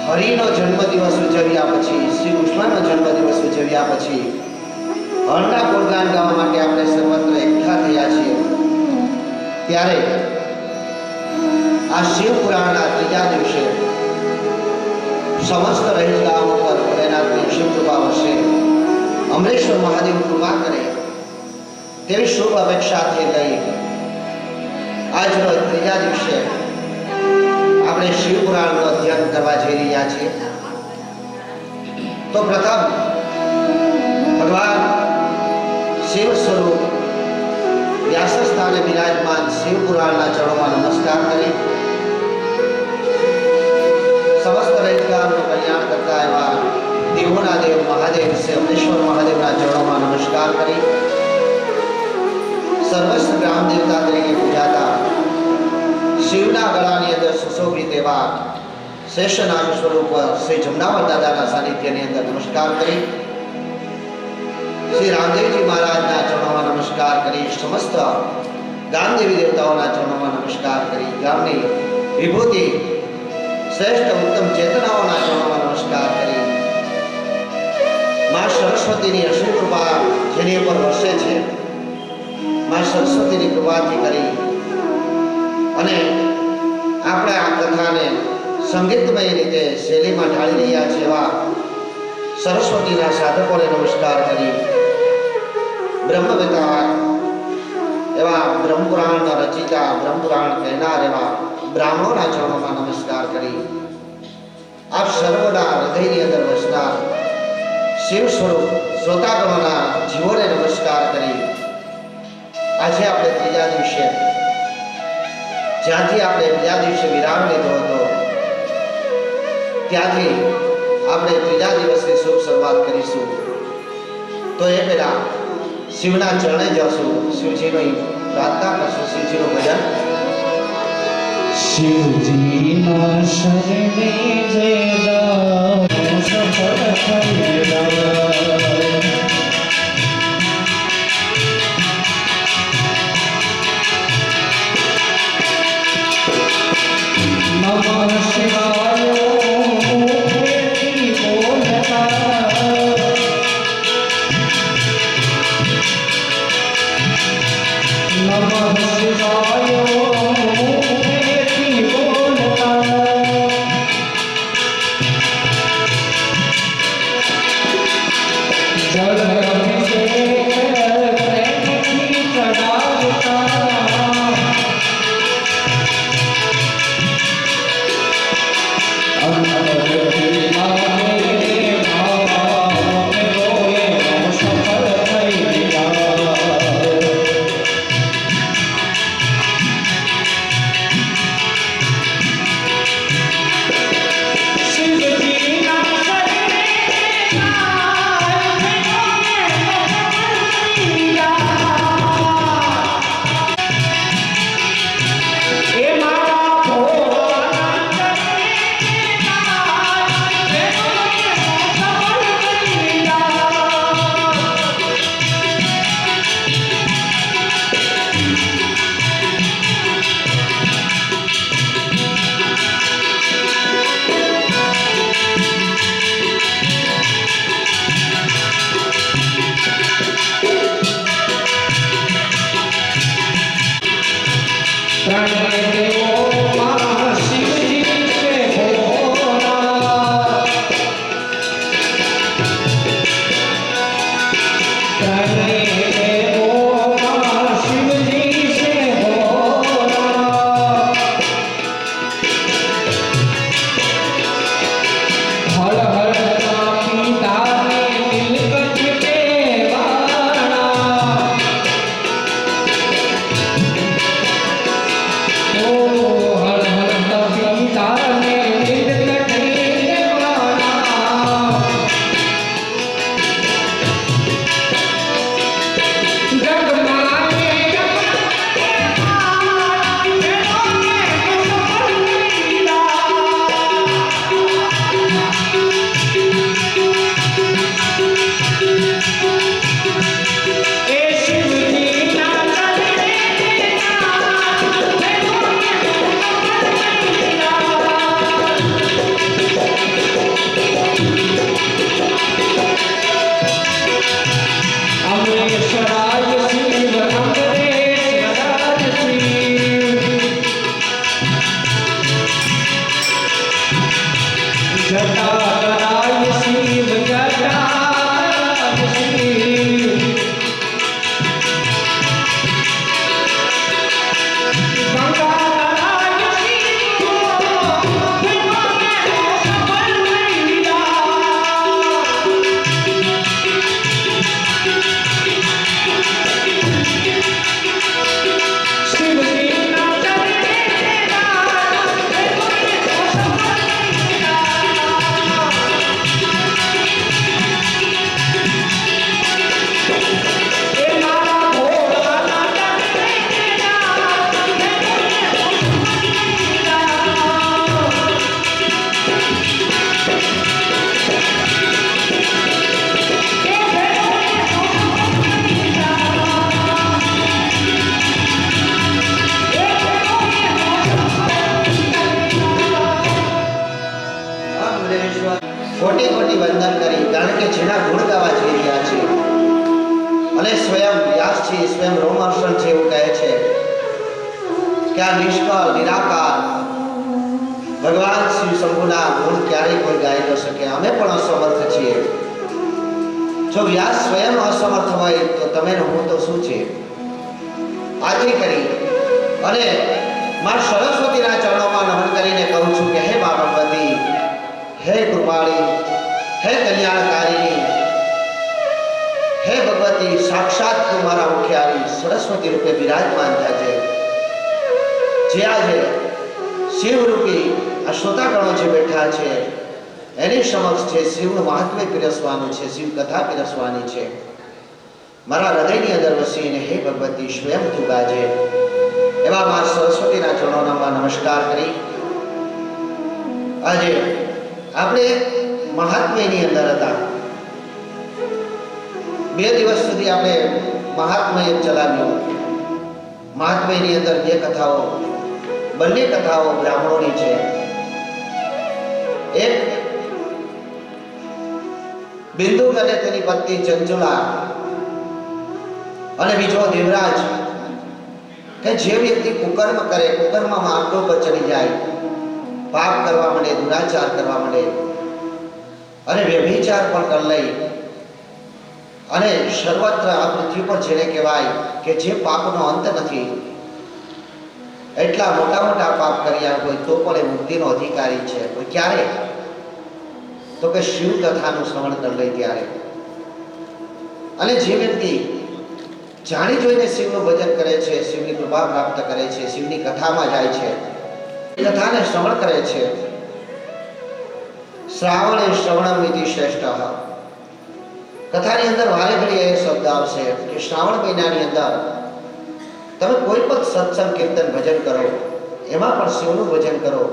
હરિનો જન્મદિવસ ઉજવ્યા પછી, શ્રી કૃષ્ણનો જન્મદિવસ ઉજવ્યા પછી હરના ગુણગાન ગાવા માટે આપણે સર્વત્ર એકઠા થયા છીએ. ત્યારે આ શિવ પુરાણના ત્રીજા દિવસે સમસ્ત રહેલ ગામ ઉપર ભોલેનાથની શિવ કૃપા વરસે, અમરેશ્વર મહાદેવ કૃપા કરે તેવી શુભ અપેક્ષાથી લઈ આજનો ત્રીજા દિવસે આપણે શિવ પુરાણનું અધ્યયન કરવા જઈ રહ્યા છીએ. તો પ્રથમ ભગવાન શિવ સ્વરૂપ વ્યાસ સ્થાને વિરાજમાન શિવ પુરાણના ચરણોમાં નમસ્કાર કરી સમસ્ત રૈતગામનું કલ્યાણ કરતા એવા દેવોના દેવ મહાદેવ શ્રી અમરેશ્વર મહાદેવના ચરણોમાં નમસ્કાર કરી સર્વસ્વ ગ્રામ દેવતા તરીકે પૂજાતા શિવના ગળાની અંદર સુશોભિત એવા શેષનાગ સ્વરૂપ શ્રી જમનાવર દાદાના સાનિધ્યની અંદર નમસ્કાર કરી શ્રી રામદેવજી મહારાજના ચરણોમાં નમસ્કાર કરી સમસ્ત ગામદેવી દેવતાઓના ચરણોમાં નમસ્કાર કરી ગામની વિભૂતિ શ્રેષ્ઠ ઉત્તમ ચેતનાઓના ચરણોમાં નમસ્કાર કરી મા સરસ્વતીની અસીમ કૃપા જેની ઉપર વરસે છે, મા સરસ્વતીની કૃપાથી કરી અને આપણે આ કથાને સંગીતમય રીતે શૈલીમાં ઢાળી રહ્યા છે એવા સરસ્વતીના સાધકોને નમસ્કાર કરી બ્રહ્મવેતા એવા બ્રહ્મપુરાણના રચિતા, બ્રહ્મપુરાણ કહેનાર એવા બ્રાહ્મણોના ચરણોમાં નમસ્કાર કરી આપ સર્વના હૃદયની અંદર વસનાર શિવ સ્વરૂપ શ્રોતાગણોના જીવોને નમસ્કાર કરી આજે આપણે ત્રીજા દિવસે જ્યાંથી આપણે બીજા દિવસે વિરામ લીધો હતો ત્યાંથી આપણે ત્રીજા દિવસની શુભ શરૂઆત કરીશું. તો એ પહેલા શિવના ચરણે જશું, શિવજીની પ્રાર્થના કરશું, શિવજીનું ભજન. શિવજીના શરણે જે સફળ થઈ નમઃ શિવાય જટા કરાય શિવ જટા કરાય શિવ કોટી કોટી વંદન કરી, કારણ કે જેના ગુણ ગાવા જઈ રહ્યા છે અને સ્વયં વ્યાસજી સ્વયં રોમહર્ષણ છે એવું કહે છે કે આ નિષ્કળ નિરાકાર ભગવાન શિવ શંભુના ગુણ ક્યારેય કોઈ ગાઈ ન શકે. અમે પણ અસમર્થ છીએ. જો વ્યાસ સ્વયં અસમર્થ હોય તો તમે ને હું તો શું છે? આથી કરી અને માં સરસ્વતીના ચરણોમાં નમન કરીને કહું છું કે હે મા ભગવતી, હે કૃપાળી, હે કલ્યાણકારી, હે ભગવતી, સાક્ષાત તું મારા મુખ્યારી સરસ્વતી રૂપે બિરાજમાન થજે. જે આજે શિવરૂપી આ શ્રોતાગણો જે બેઠા છે એની સમક્ષ છે શિવનું મહાત્મ્ય પીરસવાનું છે, શિવ કથા પીરસવાની છે. મારા હૃદયની અંદર વસીને હે ભગવતી સ્વયં તું ગાજે. એવા મા સરસ્વતીના ચરણોમાં નમસ્કાર કરી આજે આપણે મહાત્મ્યની અંદર હતા. 2 દિવસ સુધી આપણે મહાત્મ્ય ચલાવ્યું. મહાત્મ્યની અંદર 2 કથાઓ, બંને કથાઓ બ્રાહ્મણોની છે. એક બિંદુ અને તેની પત્ની ચંચુલા અને બીજો દેવરાજ કે જે વ્યક્તિ કુકર્મ કરે, કુકર્મમાં માર્ગો પર ચડી જાય, પાપ કરવા માંડે, દુરાચાર કરવા માંડે અને વ્યભિચાર પણ કરી લઈ અને સર્વત્ર આ પૃથ્વી પર જેને કહેવાય કે જે પાપનો અંત નથી, એટલા મોટા મોટા પાપ કર્યા હોય તો પણ એ મુક્તિનો અધિકારી છે. કોઈ ક્યારે? તો કે શિવ કથાનું શ્રવણ કરી લે ત્યારે. અને જે વ્યક્તિ જાણી જોઈને શિવનું ભજન કરે છે, શિવની કૃપા પ્રાપ્ત કરે છે, શિવની કથામાં જાય છે, કથાને શ્રવણ કરે છે. શ્રાવણે શ્રવણમ ઇતિ શ્રેષ્ઠ. કથાની અંદર વારે ઘડીએ એ શબ્દ આવશે કે શ્રાવણ મહિનાની અંદર તમે કોઈ પણ સત્સંગ કીર્તન ભજન કરો, એમાં પણ શિવનું ભજન કરો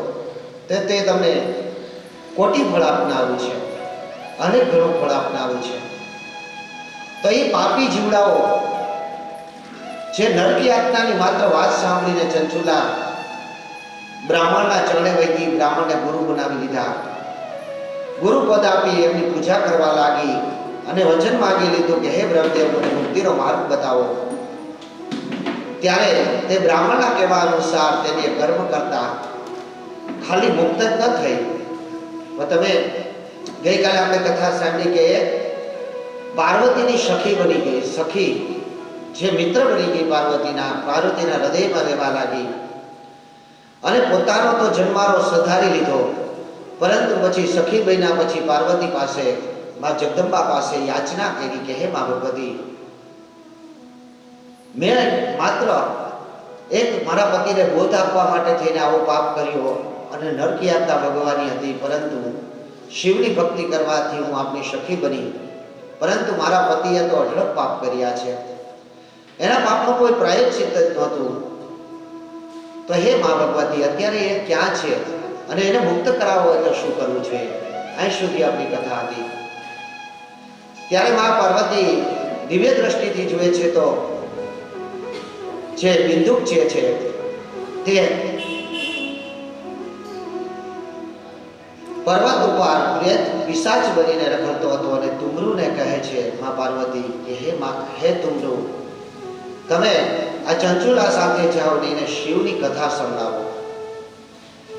તે તમને કોટી ફળ આપનારું છે, અનેક ઘણું ફળ આપનારું છે. તો એ પાપી જીવડાઓ જે નરક યાતનાની માત્ર વાત સાંભળીને ચંચુલા બ્રાહ્મણના ચરણે વૈદી, બ્રાહ્મણને ગુરુ બનાવી લીધા, ગુરુ પદ આપી એમની પૂજા કરવા લાગી અને વચન માંગી લીધું કે હે બ્રહ્મદેવ મને મુક્તિનો માર્ગ બતાવો. ત્યારે તે બ્રાહ્મણના કહેવા અનુસાર તેને કર્મ કરતા ખાલી મુક્ત જ ન થઈ. તમે ગઈકાલે આપણે કથા સાંભળી કે પાર્વતીની સખી બની ગઈ. સખી જે મિત્ર બની ગઈ પાર્વતીના હૃદયમાં રહેવા લાગી અને પોતાનો તો જન્મારો સધારી લીધો, પરંતુ પછી સખી બન્યા પછી પાર્વતી પાસે, મા જગદંબા પાસે યાચના કરી કે હે મા ભગવતી, મેં માત્ર એક મારા પતિને બોધ આપવા માટે થઈને આવો પાપ કર્યો અને નરક યાતના ભોગવવાની હતી, પરંતુ શિવની ભક્તિ કરવાથી હું આપની સખી બની, પરંતુ મારા પતિએ તો અઢળક પાપ કર્યા છે, એના પાપનું કોઈ પ્રાયશ્ચિત જ નહોતું. તો હે મા ભગવતી અત્યારે એ ક્યાં છે અને એને મુક્ત કરાવવો હોય તો શું કરવું જોઈએ? અહીં સુધી આપણી કથા હતી. ત્યારે મા પાર્વતી દિવ્ય દ્રષ્ટિથી જુએ છે તો જે બિંદુક છે તે પર્વત ઉપર પ્રેત પિશાચ બનીને રખડતો હતો અને તુમરુને કહે છે મા પાર્વતી કે હે તુમરુ, તમે આ ચંચુલા સાથે જાઓ ને એને શિવની કથા સંભળાવો,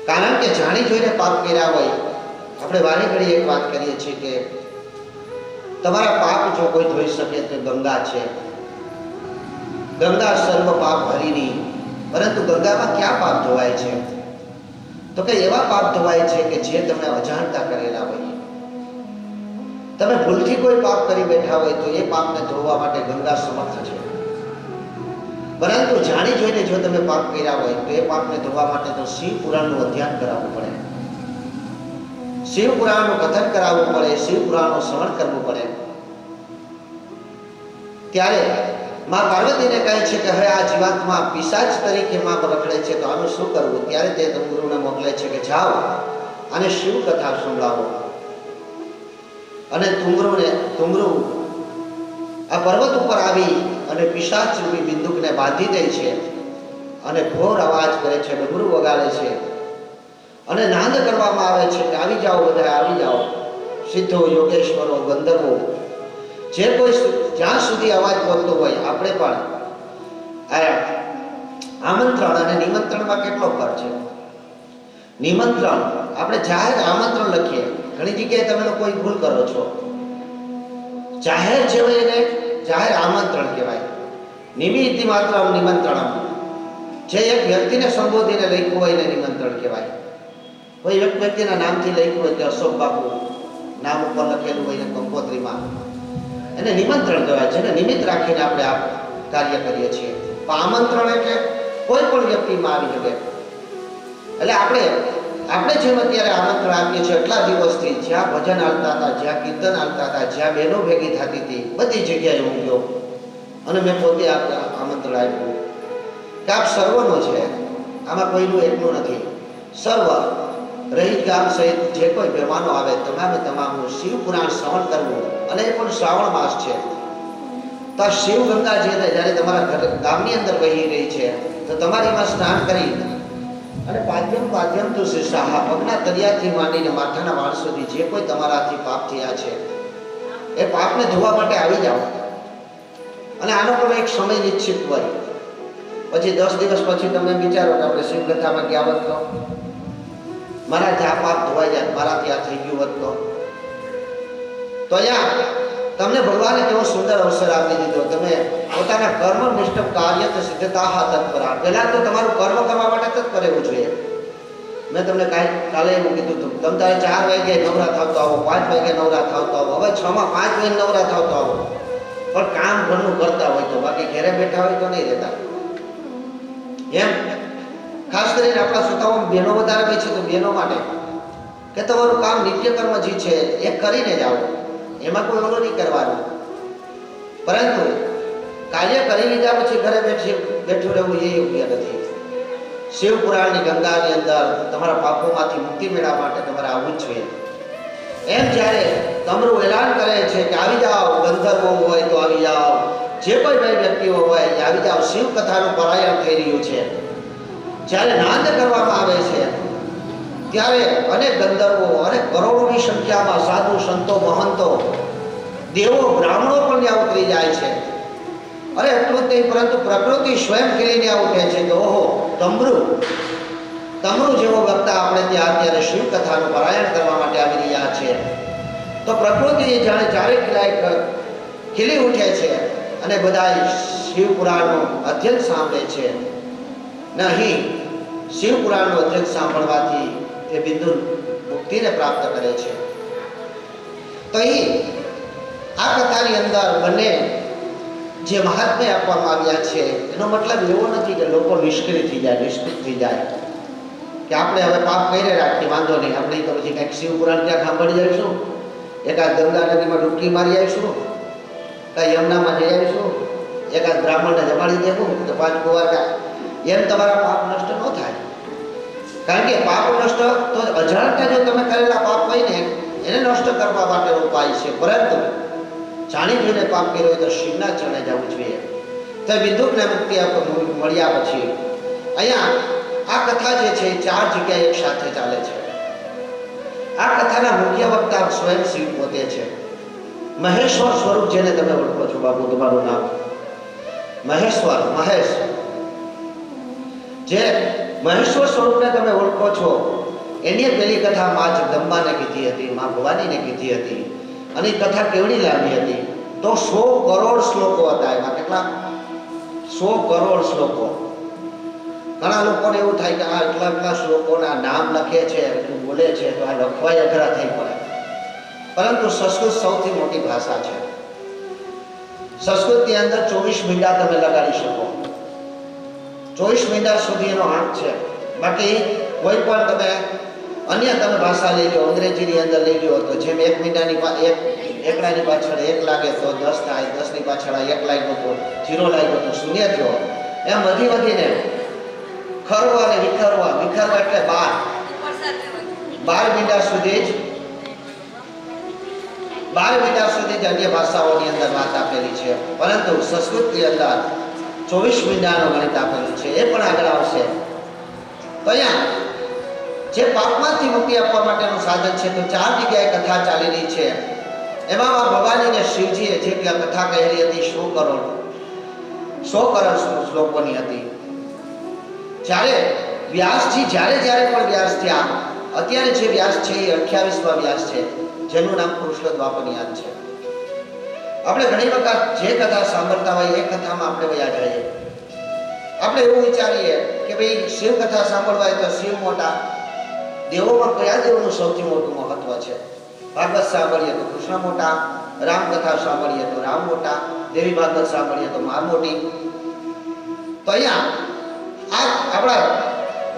કારણ કે જાણી જોઈને પાપ કર્યા હોય આપણે વારે ઘડી એક વાત કરીએ છીએ કે તમારા પાપ જો કોઈ ધોઈ શકે તો ગંગા છે. ગંગા સર્વ પાપ હરીની. પરંતુ ગંગામાં ક્યાં પાપ ધોવાય છે? તો કે એવા પાપ ધોવાય છે કે જે તમે અજાણતા કરેલા હોય. તમે ભૂલથી કોઈ પાપ કરી બેઠા હોય તો એ પાપને ધોવા માટે ગંગા સમર્થ છે. પરંતુ જાણી જોઈને જો તમે પાપ કર્યા હોય તો એ પાપને ધોવા માટે તો શિવ પુરાણનું અધ્યયન કરાવવું પડે, શિવ પુરાણનું કથન કરાવવું પડે, શિવ પુરાણનું શ્રવણ કરવું પડે. ત્યારે માં પાર્વતીને કહે છે કે હવે આ જીવાત્મા પિશાચ તરીકે માં રખડે છે તો આનું શું કરવું? ત્યારે તે તુંગરુને મોકલે છે કે જાઓ આને શિવ કથા સંભળાવો. અને તુંગરુ આ પર્વત ઉપર આવી અને પિશાચ રૂપી બિંદુકને બાંધી દે છે અને ઘોર અવાજ કરે છે, ડમરૂ વગાડે છે અને નાદ કરવામાં આવે છે કે આવી જાઓ, બધા આવી જાઓ, સિદ્ધો, યોગેશ્વરો, ગંધર્વો, જે કોઈ જ્યાં સુધી અવાજ બોલતો હોય. આપણે પણ આમંત્રણ અને નિમંત્રણમાં કેટલો ફરક છે? નિમંત્રણ આપણે જાહેર આમંત્રણ લખીએ, ઘણી જગ્યાએ તમે લોકો ભૂલ કરો છો. જાહેર જે હોય એને જાહેર આમંત્રણ કહેવાય. નિમિત્તિ માત્ર નિમંત્રણ, જે એક વ્યક્તિને સંબોધીને લખ્યું હોય એને નિમંત્રણ કહેવાય. કોઈ એક વ્યક્તિના નામથી લખ્યું હોય કે અશોક બાપુ નામ ઉપર લખેલું હોય ને કંકોત્રીમાં, એને નિમંત્રણ કહેવાય. જેને નિમિત્ત રાખીને આપણે આ કાર્ય કરીએ છીએ. આમંત્રણ એટલે કોઈ પણ વ્યક્તિમાં આવી શકે. એટલે આપણે જેમ અત્યારે આમંત્રણ આપીએ છીએ એટલા દિવસથી જ્યાં ભજન હાલતા હતા, જ્યાં કીર્તન હાલતા હતા, જ્યાં બહેનો ભેગી થતી હતી, બધી જગ્યાએ હું ગયો અને મેં પોતે આમંત્રણ આપ્યું કે આપ સર્વનો છે, આમાં કોઈનું એકનું નથી. સર્વ રહિત ગામ સહિત જે કોઈ મહેમાનો આવે તમામનું શિવ પુરાણ શ્રવણ કરવું. અને એ પણ શ્રાવણ માસ છે તો આ શિવ ગંગા જે જ્યારે તમારા ગામની અંદર વહી રહી છે તો તમારીમાં સ્નાન કરી અને પાદ્યમ તો શિષાહા, પગના તળિયાથી માંડીને માથાના વાળ સુધી જે કોઈ તમારાથી પાપ થયા છે એ પાપને ધોવા માટે આવી જાઓ. અને આનો પણ એક સમય નિશ્ચિત હોય. પછી 10 દિવસ પછી તમે વિચારો કે આપણે શિવ કથામાં ગયા હોત તો મારા ત્યાં પાપ ધોવાઈ જાય, મારા ત્યાં થઈ ગયું હોત તો અહીંયા તમને ભગવાને કેવો સુંદર અવસર આપી દીધો. તમે પોતાના કર્મનિષ્ઠ કાર્ય તો સિદ્ધતા તત્પરા. પહેલા તો તમારું કર્મ કરવા માટે તત્પર રહેવું જોઈએ. મેં તમને કાલે એવું કીધું હતું, તમે તારે 4 વાગે નવરા થાવતો આવો, 5 વાગે નવરા થાવતો આવો. હવે 6 માં 5 વાગે નવરા થાવતો આવો, પણ કામ ઘરનું કરતા હોય તો, બાકી ઘરે બેઠા હોય તો નહીં રહેતા. એમ ખાસ કરીને આપણા શ્રોતાઓમાં બહેનો વધારે હોય છે તો બહેનો માટે કે તમારું કામ નિત્યકર્મ જે છે એ કરીને જાઓ, એમાં કોઈ ઓલો નહીં કરવાનું. પરંતુ કાર્ય કરી લીધા પછી ઘરે બેઠું રહેવું એ યોગ્ય નથી. શિવ પુરાણની ગંગાની અંદર તમારા પાપોમાંથી મુક્તિ મેળવવા માટે તમારે આવવું જ જોઈએ. એમ જ્યારે તમરું એલાન કરે છે કે આવી જાઓ, ગંધર્વો હોય તો આવી જાઓ, જે કોઈ બે વ્યક્તિઓ હોય એ આવી જાઓ, શિવ કથાનું પારાયણ થઈ રહ્યું છે. જ્યારે નાદ કરવામાં આવે છે ત્યારે અનેક ગંધર્વો અને કરોડોની સંખ્યામાં સાધુ, સંતો, મહંતો, દેવો, બ્રાહ્મણો પણ ત્યાં ઉતરી જાય છે. અરે એટલું જ નહીં, પરંતુ પ્રકૃતિ સ્વયં ખીલીને ઉઠે છે કે ઓહો, તમરું જેવો વક્તા આપણે ત્યાં અત્યારે શિવ કથાનું પારાયણ કરવા માટે આવી રહ્યા છે. તો પ્રકૃતિ જાણે ચારે ખીલી ઉઠે છે અને બધા શિવ પુરાણનું અધ્યયન સાંભળે છે. નહીં, શિવ પુરાણનું અધ્યયન સાંભળવાથી એ બિંદુ મુક્તિને પ્રાપ્ત કરે છે. તો અહીં આ કથાની અંદર બંને જે મહાત્મ્ય આપવામાં આવ્યા છે એનો મતલબ એવો નથી કે લોકો નિષ્ક્રિય થઈ જાય, નિષ્કૃત થઈ જાય કે આપણે હવે પાપ કરી રાખીએ, વાંધો નહીં, આપણે તો પછી કંઈક શિવ પુરાણ ત્યાં સાંભળી જઈશું, એકાદ ગંગા નદીમાં ડૂબકી મારી આવીશું, કાંઈ યમુનામાં જઈ આવીશું, એકાદ બ્રાહ્મણને જમાડી દેવું તો 5 કુંવાર એમ તમારા પાપ નષ્ટ ન થાય. કારણ કે પાપ નષ્ટ તો અજાણતા જો તમે કરેલા પાપ હોય ને એને નષ્ટ કરવા માટેનો ઉપાય છે. પરંતુ જાણી જોઈને પાપ કર્યો હોય તો શિવના ચરણે જવું જોઈએ. તો બિંદુકને મુક્તિ મળ્યા પછી અહીંયા આ કથા જે છે 4 જગ્યાએ એક સાથે ચાલે છે. આ કથાના મુખ્ય વક્તા સ્વયં શિવ પોતે છે. મહેશ્વર સ્વરૂપ જેને તમે ઓળખો છો, બાપુ તમારું નામ મહેશ્વર, મહેશ, જે મહેશ્વર સ્વરૂપને તમે ઓળખો છો એની પેલી કથા મા જગદંબાને કીધી હતી, મા ભવાનીને કીધી હતી. અને એ કથા કેવડી લાંબી હતી તો 100 કરોડ શ્લોકો હતા એમાં. કેટલા? 100 કરોડ શ્લોકો. ઘણા લોકોને એવું થાય કે આ એટલા શ્લોકોના નામ લખે છે, એટલું બોલે છે તો આ લખવાય અઘરા થઈ પડે. પરંતુ સંસ્કૃત સૌથી મોટી ભાષા છે. સંસ્કૃતની અંદર 24 મીંડા તમે લગાડી શકો. 24 મીંડા સુધી એનો આંક છે. બાકી કોઈ પણ તમે અન્ય તમે ભાષા લઈ લો, અંગ્રેજીની અંદર લઈ લો તો જેમ એક મીંડાની એકડાની પાછળ 1 લાગે તો 10 થાય, 10 ની પાછળ 1 લાગ્યો તો 0 લાગ્યો તો 0 થયો. એમ વધીને ખરવા અને વિખરવા એટલે 12 મીંડા સુધી જ અન્ય ભાષાઓની અંદર વાત આપેલી છે. પરંતુ સંસ્કૃતની અંદર 24 મીંડાનો ગણિત આપેલું છે. એ પણ આગળ આવશે. તો અહીંયા જે પાપમાંથી મુક્તિ આપવા માટેનું સાધન છે તો 4 જગ્યાએ કથા ચાલી રહી છે. એમાં ભવાની અને શિવજીએ જે કથા કહેલી હતી 100 કરોડ શ્લોકોની હતી. જ્યારે વ્યાસજી જ્યારે પણ વ્યાસ થયા, અત્યારે જે વ્યાસ છે એ 28મા વ્યાસ છે, જેનું નામ કૃષ્ણ દ્વાપરયાન છે. આપણે ઘણી વખત જે કથા સાંભળતા હોય એ કથામાં આપણે વયા જઈએ. આપણે એવું વિચારીએ કે ભાઈ શિવ કથા સાંભળવા હોય તો શિવ મોટા, દેવોમાં કયા દેવનું સૌથી મોટું મહત્વ છે? ભાગવત સાંભળીએ તો કૃષ્ણ મોટા, રામ કથા સાંભળીએ તો રામ મોટા, દેવી ભાગવત સાંભળીએ તો મા મોટી. તો અહીંયા આ આપણા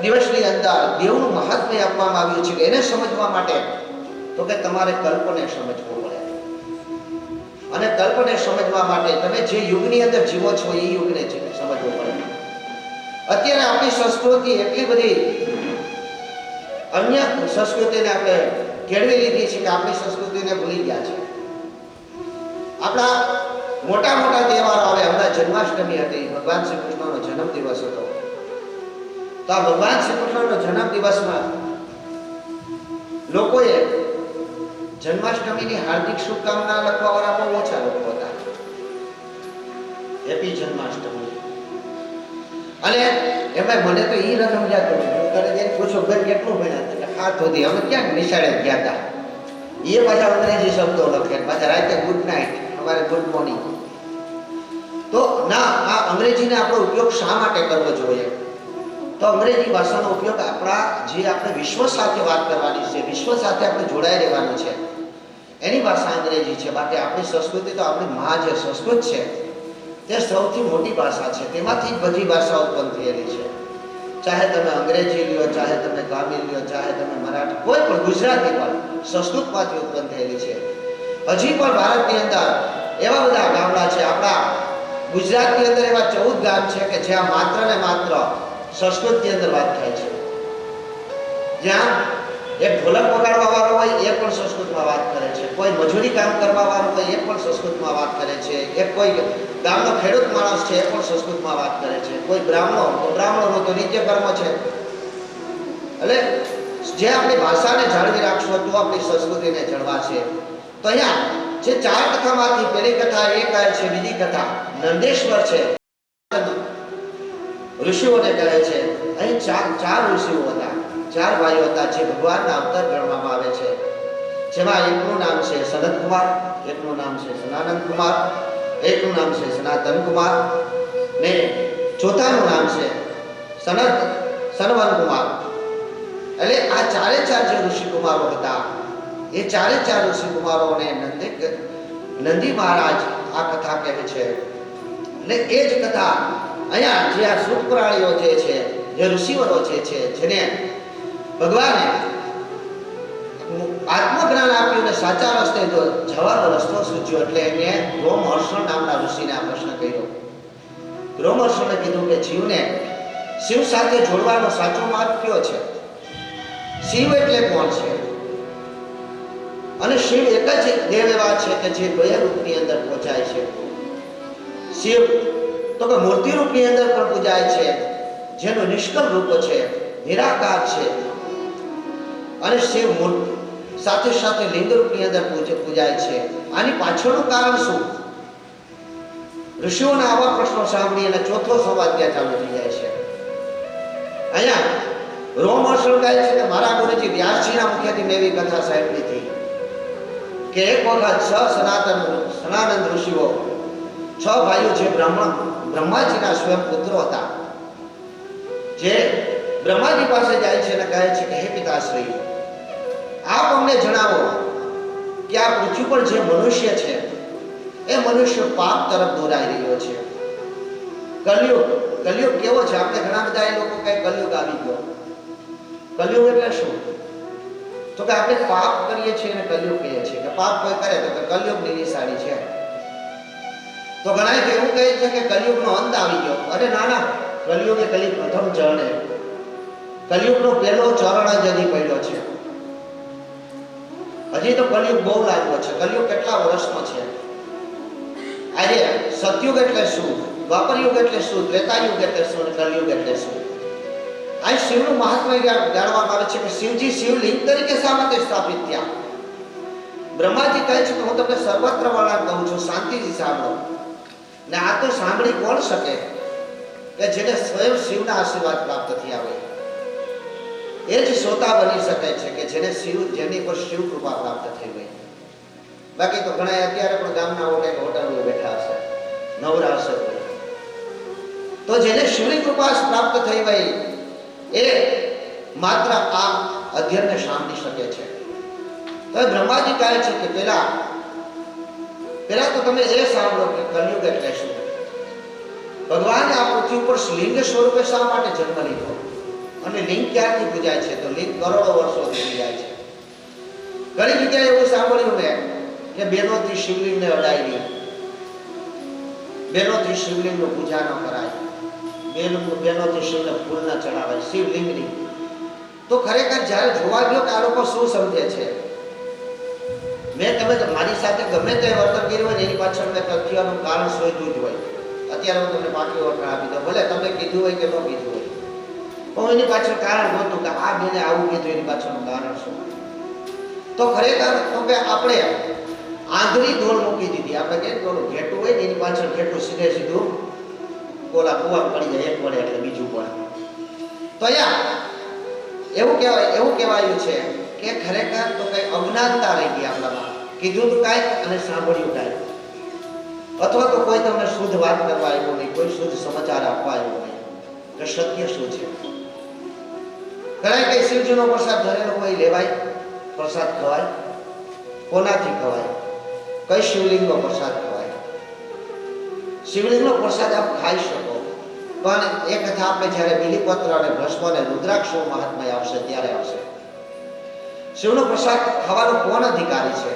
દિવસની અંદર દેવનું મહાત્મ્ય આપવામાં આવ્યું છે કે એને સમજવા માટે તો કે તમારે કલ્પને સમજવું પડે. અને કલ્પને સમજવા માટે તમે જે યુગની અંદર જીવો છો એ યુગને સમજવું પડે. અત્યારે આપણી સંસ્કૃતિ એટલી બધી અન્ય સંસ્કૃતિને આપણે કેળવી લીધી છે કે આપણી સંસ્કૃતિને ભૂલી ગયા છે. આપણા મોટા તહેવારો આવે. હમણાં જન્માષ્ટમી હતી, ભગવાન શ્રી કૃષ્ણનો જન્મ દિવસ હતો. તો આ ભગવાન શ્રી કૃષ્ણનો જન્મ દિવસમાં લોકોએ જન્માષ્ટમીની હાર્દિક શુભકામના લખવા વાળા બહુ ઓછા લોકો હતા. હેપી જન્માષ્ટમી. અને એમાં મને તો ઈ રકમ જાતો તને પૂછો બેન કેટલું ભણ્યા? એટલે હાથ સુધી અમે ક્યાંક નિશાળે ગયા હતા. એ પાછા અંગ્રેજી શબ્દો લખે, પાછા રાતે ગુડ નાઇટ, અમારે ગુડ મોર્નિંગ. તો ના, આ અંગ્રેજીને આપણો ઉપયોગ શા માટે કરવો જોઈએ? તો અંગ્રેજી ભાષાનો ઉપયોગ આપણે વિશ્વ સાથે વાત કરવાની છે, વિશ્વ સાથે આપણે જોડાઈ રહેવાનું છે, એની ભાષા અંગ્રેજી છે. બાકી આપણી સંસ્કૃતિ તો આપણી મા જે સંસ્કૃત છે તે સૌથી મોટી ભાષા છે. તેમાંથી જ બધી ભાષા ઉત્પન્ન થયેલી છે. ચાહે તમે અંગ્રેજી લ્યો, ચાહે તમે તમિલ લ્યો, ચાહે તમે મરાઠી, કોઈ પણ ગુજરાતી પણ સંસ્કૃતમાંથી ઉત્પન્ન થયેલી છે. હજી પણ ભારતની અંદર એવા બધા ગામડા છે, આપણા ગુજરાતની અંદર એવા 14 ગામ છે કે જ્યાં માત્ર ને માત્ર સંસ્કૃતની અંદર વાત થાય છે. જ્યાં એક ઢોલક વગાડવા વાળો હોય એ પણ સંસ્કૃતમાં વાત કરે છે, કોઈ મજૂરી કામ કરવા વાળો હોય એ પણ સંસ્કૃતમાં વાત કરે છે, એક કોઈ ગામનો ખેડૂત માણસ છે એ પણ સંસ્કૃતમાં વાત કરે છે, કોઈ બ્રાહ્મણો તો નિત્ય કર્મ છે. એટલે જે આપણી ભાષાને જાળવી રાખશો તો આપણી સંસ્કૃતિને જળવાશે. તો અહીંયા જે 4 કથામાંથી પહેલી કથા એ કહે છે, બીજી કથા નંદેશ્વર છે, ઋષિઓને કહે છે. અહીં ચાર ઋષિઓ હતા, 4 ભાઈઓ હતા જે ભગવાનના અવતાર ગણવામાં આવે છે. જેમાં એકનું નામ છે સનત કુમાર, એકનું નામ છે સનાનંદ કુમાર, એકનું નામ છે સનાતન કુમાર ને ચોથાનું નામ છે સનવન કુમાર. એટલે આ 4 જે ઋષિ કુમારો હતા એ 4 ઋષિ કુમારોને નંદી મહારાજ આ કથા કહે છે. અને એ જ કથા અહીંયા જે આ સુતપુરાણીઓ જે છે, જે ઋષિવરો જે છે, જેને ભગવાને આત્મજ્ઞાન આપ્યું અને સાચા રસ્તે જવાનો રસ્તો સૂચ્યો, એટલે એને રોમહર્ષણ નામના ઋષિને આ પ્રશ્ન કર્યો. રોમહર્ષણે કીધું કે જીવને શિવ સાથે જોડવાનો સાચો માર્ગ કયો છે? શિવ એટલે કોણ છે? અને શિવ એક જ દેવ એવા છે કે જે 2 રૂપની અંદર પહોંચાય છે. શિવ તો કે મૂર્તિ રૂપની અંદર પણ પૂજાય છે, જેનું નિષ્કળ રૂપ છે, નિરાકાર છે. અને શિવ સાથે લિંગ રૂપની અંદર પૂજાય છે. આની પાછળનું કારણ શું? ઋષિઓના આવા પ્રશ્નો સાંભળી અને ચોથો સંવાદ ત્યાં ચાલુ થઈ જાય છે. અહીંયા રોમ હર્ષણ કહે છે કે મારા ગુરુજી વ્યાસજીના મુખેથી મેં એવી કથા સાંભળી હતી કે એક વખત સનાનંદ ઋષિઓ 6 ભાઈઓ જે બ્રહ્માજીના સ્વયં પુત્રો હતા, જે બ્રહ્માજી પાસે જાય છે અને કહે છે કે હે પિતાશ્રી, આપ અમને જણાવો કે આ પૃથ્વી પર જે મનુષ્ય છે એ મનુષ્ય પાપ તરફ દોરાઈ રહ્યો છે. કલયુગ કેવો છે? આપણે ઘણા બધા એ લોકો કહે કલયુગ આવી ગયો. કલયુગ એટલે શું? તો કે આપણે પાપ કરીએ છીએ અને કલયુગ કહીએ છીએ કે પાપ કોઈ કરે તો કે કલયુગની નિશાની છે. તો ઘણા એવું કહે છે કે કલયુગનો અંત આવી ગયો. અરે ના ના, કલયુગ એ કલી પ્રથમ ચરણ. કલયુગનો પહેલો ચરણ જ હજી પડ્યો છે. હજી તો કલયુગ બહુ લાગ્યો છે. કલયુગ કેટલા વર્ષનો છે? આજે સતયુગ એટલે શું, દ્વાપર યુગ એટલે શું, ત્રેતાયુગ એટલે શું, કલયુગ એટલે શું? આ શિવનું મહાત્મ્ય જાણવામાં આવે છે કે શિવજી શિવલિંગ તરીકે શા માટે સ્થાપિત થયા? બ્રહ્માજી કહે છે કે હું તમને સર્વત્ર વર્ણન કહું છું, શાંતિથી સાંભળો. ને આ તો સાંભળી કોણ શકે કે જેને સ્વયં શિવના આશીર્વાદ પ્રાપ્ત થયા હોય. એ જ શ્રોતા બની શકે છે કે જેની પર શિવ કૃપા પ્રાપ્ત થઈ હોય. બાકી તો ઘણા અત્યારે પણ ગામના હોટલો બેઠા હશે, નવરા હશે. તો જેને શિવની કૃપા પ્રાપ્ત થઈ હોય એ માત્ર આ અધ્યયનને સાંભળી શકે છે. તો બ્રહ્માજી કહે છે કે પેલા તો તમે એ સાંભળો કે કલયુગ એટલે શું. ભગવાને આ પૃથ્વી ઉપર લિંગ સ્વરૂપે શા માટે જન્મ લીધો અને લિંગ ક્યારથી પૂજાય છે? તો લિંગ કરોડો વર્ષોથી પૂજાય છે. ઘણી જગ્યાએ એવું સાંભળ્યું મેં કે બેનોથી શિવલિંગને અડાવી, બેનોથી શિવલિંગનું પૂજા ન કરાય, બેનોથી શિવને ફૂલ ન ચડાવાય, શિવલિંગની. તો ખરેખર જ્યારે જોવા ગયો કે આ લોકો શું સમજે છે, મેં તમે મારી સાથે ગમે તે વર્તન કર્યું હોય એની પાછળ મેં તથ્યનું કારણ શોધ્યું જ હોય. અત્યારે હું તમને પાકી વળતર આપી દઉં, ભલે તમે કીધું હોય કે ન કીધું હોય, પણ એની પાછળ કારણ નહોતું કે આ બેને આવું કીધું, એની પાછળનું કારણ શું. તો ખરેખર તો કે આપણે આંધળી દોડ મૂકી દીધી. આપણે કે થોડું ઘેટું હોય ને એની પાછળ ઘેટું સીધું કોલા કુવા પડી જાય, એક પડે એટલે બીજું પડે. તો અહીંયા એવું કહેવાયું છે કે ખરેખર તો કઈ અજ્ઞાનતા રહી ગઈ આપણામાં. કીધું તો કાંઈ અને સાંભળ્યું કાંઈ, અથવા તો કોઈ તમને શુદ્ધ વાત કરવા આવ્યો નહીં, કોઈ શુદ્ધ સમાચાર આપવા આવ્યો નહીં કે સત્ય શું છે. ઘણા કઈ શિવજીનો પ્રસાદ ધરેલો કોઈ લેવાય, પ્રસાદ ખવાય, કોનાથી ખવાય, કઈ શિવલિંગનો પ્રસાદ ખવાય. શિવલિંગનો પ્રસાદ આપ ખાઈ શકો, પણ એ કથા આપણે જ્યારે બિલીપત્ર અને ભસ્મ અને રુદ્રાક્ષનું મહાત્મય આવશે ત્યારે આવશે. શિવનો પ્રસાદ ખાવાનો કોણ અધિકારી છે?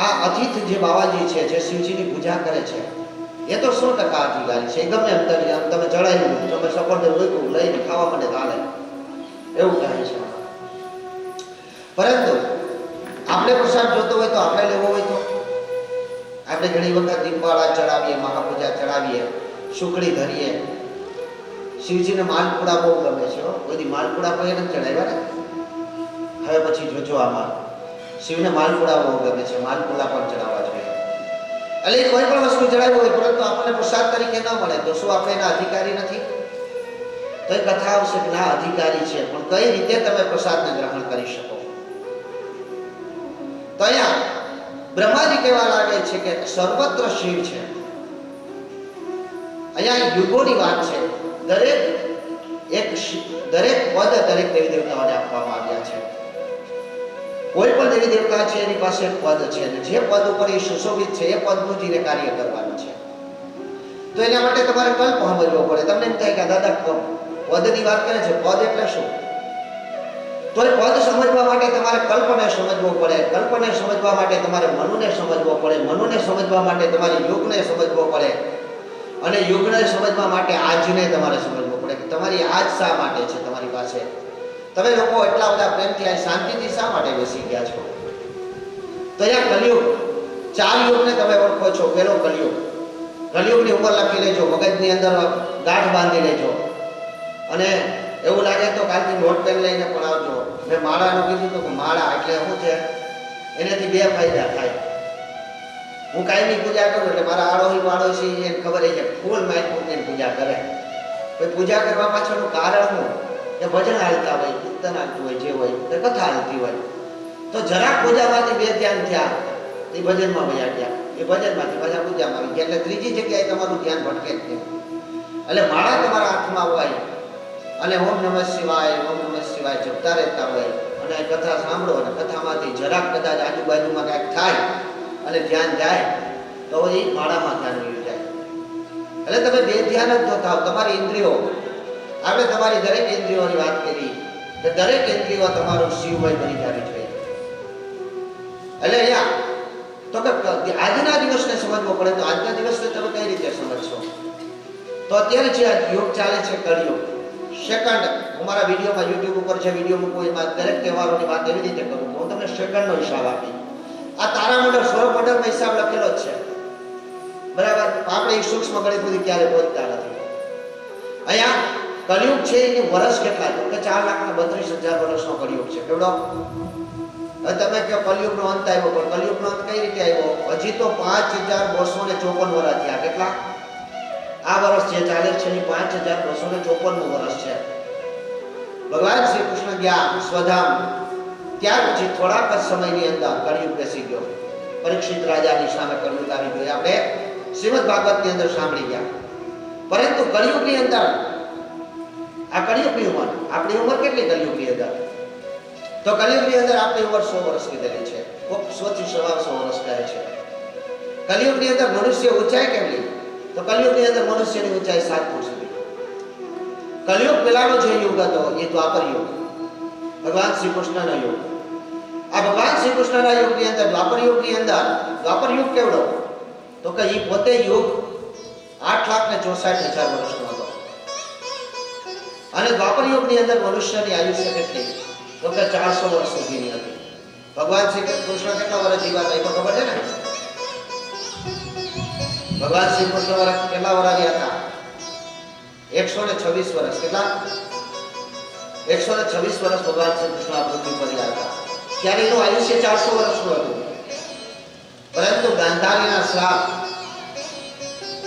આ અતિથ જે બાવાજી છે, જે શિવજીની પૂજા કરે છે, એ તો 100% અધિકારી છે. ગમે એમ તમે ચડાવ્યું, તમે સફરજન રોક્યું લઈને ખાવા માટે ચાલે એવું કહે છે. પરંતુ આપણે પ્રસાદ જોતો હોય તો આપણે લેવો હોય તો આપણે ઘણી વખત દીપવાળા ચડાવીએ, મહાપૂજા ચડાવીએ, સુખડી ધરીએ. શિવજીને માલપુડા બહુ ગમે છે. કોઈ માલપુડા કોઈ નથી ચડાવ્યા ને. હવે પછી જોજો આમાં શિવને માલપુડા બહુ ગમે છે, માલપુડા પણ ચડાવવા જોઈએ. એટલે કોઈ પણ વસ્તુ ચડાવી હોય પરંતુ આપણને પ્રસાદ તરીકે ન મળે તો શું આપણે એના અધિકારી નથી? તો એ કથા આવશે કે ના અધિકારી છે, પણ કઈ રીતે તમે પ્રસાદને ગ્રહણ કરી શકો. તો અહીંયા બ્રહ્માજી કહેવા લાગે છે કે સર્વત્ર શિવ છે. અહીંયા યુગોની વાત છે. દરેક પદ દરેક દેવી દેવતાઓને આપવામાં આવ્યા છે. કોઈ પણ દેવી દેવતા છે એની પાસે એક પદ છે, અને જે પદ ઉપર એ સુશોભિત છે એ પદનું જ એને કાર્ય કરવાનું છે. તો એના માટે તમારે કલ્પ સમજવો પડે. તમને એમ થાય કે દાદા પદની વાત કરે છે, પદ એટલે શું? તો એ પદ સમજવા માટે તમારે કલ્પને સમજવો પડે, કલ્પને સમજવા માટે તમારે મનુને સમજવો પડે, મનુને સમજવા માટે તમારે યુગને સમજવો પડે, અને યુગને સમજવા માટે આજને તમારે સમજવો પડે કે તમારી આજ શા માટે છે તમારી પાસે. તમે લોકો એટલા બધા પ્રેમથી આ શાંતિથી શા માટે બેસી ગયા છો? તો અહીંયા કલયુગ, 4 યુગને તમે ઓળખો છો. પહેલો કલયુગ, કલયુગની ઉંમર લખી લેજો, મગજની અંદર ગાંઠ બાંધી લેજો, અને એવું લાગે તો કાલથી નોટ પેન લઈને પણ આવજો. મેં માળાનું કીધું તો માળા એટલે શું છે, એનાથી 2 ફાયદા થાય. હું કાયમી પૂજા કરું એટલે મારા આડોશી પાડોશી એને ખબર છે ફૂલ માઇક મૂકીને પૂજા કરે. કોઈ પૂજા કરવા પાછળનું કારણ શું? કે ભજન હાલતા હોય, કીર્તન હાલતું હોય, જે હોય તે કથા હાલતી હોય. તો જરાક પૂજામાંથી બે ધ્યાન થયા, એ ભજનમાં વયા ગયા, એ ભજનમાંથી પાછા પૂજામાં આવી ગયા. એટલે ત્રીજી જગ્યાએ તમારું ધ્યાન ભટકે જ નહીં. એટલે માળા તમારા હાથમાં હોય અને ઓમ નમઃ શિવાય, ઓમ નમઃ શિવાય જપતા રહેતા હોય અને કથા સાંભળો અને કથામાંથી જરાક કદાચ આજુબાજુમાં કાંઈક થાય અને ધ્યાન જાય તો એ માળામાં ધ્યાન વયું જાય. એટલે તમે બે ધ્યાન જ ન થાવ. તમારી ઇન્દ્રિયો, આપણે તમારી દરેક ઇન્દ્રિયોની વાત કરી કે દરેક ઇન્દ્રિયો તમારું શિવમય બની જવી જોઈએ. એટલે અહીંયા તો કે આજના દિવસને સમજવો પડે. તો આજના દિવસને તમે કઈ રીતે સમજશો? તો અત્યારે જે યુગ ચાલે છે કળિયુગ, સેકન્ડ, હું મારા વિડીયોમાં યુટ્યુબ ઉપર જે વિડીયો મૂકું એમાં દરેક તહેવારોની વાત એવી રીતે કરું. હું તમને સેકન્ડનો હિસાબ આપી. આ તારામંડળ સૌરમંડળમાં હિસાબ લખેલો જ છે, બરાબર? આપણે એ સૂક્ષ્મ ગણિત સુધી ક્યારે પહોંચતા નથી. અહીંયા કળિયુગ છે એની વર્ષ કેટલા? તો કે 4,32,000 વર્ષનો કળિયુગ છે. કેવડો? હવે તમે કહો કળિયુગનો અંત આવ્યો, પણ કળિયુગનો અંત કઈ રીતે આવ્યો? હજી તો 5,254 વર્ષ થયા. કેટલા? આ વર્ષ જે ચાલે છે એ 5,254 વર્ષ છે. ભગવાન શ્રી કૃષ્ણ ગયા સ્વધામ, ત્યાર પછી થોડાક જ સમયની અંદર કળિયુગ બેસી ગયો. પરીક્ષિત રાજાની સામે કળિયુગ આવી ગયો. આપણે શ્રીમદ ભાગવતની અંદર સાંભળી ગયા. પરંતુ કળિયુગની અંદર આ કળિયુગની ઉંમર, આપણી ઉંમર કેટલી કળિયુગની અંદર? તો કળિયુગની અંદર આપણી ઉંમર 100 વર્ષ કીધેલી છે. કોક 100 થી 125 વર્ષ કહે છે. કળિયુગની અંદર મનુષ્ય ઊંચાઈ કેટલી? તો કળિયુગની અંદર મનુષ્યની ઊંચાઈ 7 ફૂટ સુધી. કળિયુગ પહેલાનો જે યુગ હતો એ દ્વાપર યુગ, ભગવાન શ્રી કૃષ્ણનો યુગ. આ ભગવાન શ્રી કૃષ્ણના યુગની અંદર દ્વાપર યુગની અંદર, દ્વાપર યુગ કેવડો? તો કે એ પોતે યુગ 8,64,000 વર્ષનો હતો. અને દ્વાપર યુગની અંદર મનુષ્યની આયુષ્ય કેટલી? તો કે 400 વર્ષ સુધીની હતી. ભગવાન શ્રી કૃષ્ણ કેટલા વર્ષ જીવ્યા હતા એ ખબર છે ને? ભગવાન શ્રી કૃષ્ણ કેટલા વર્ષ હતા? 126 વર્ષ. કેટલા? 126 વર્ષ ભગવાન શ્રી કૃષ્ણ આ પૃથ્વી પર હતા. ત્યારે એનું આયુષ્ય 400 વર્ષનું હતું. પરંતુ ગાંધારીના શ્રાપ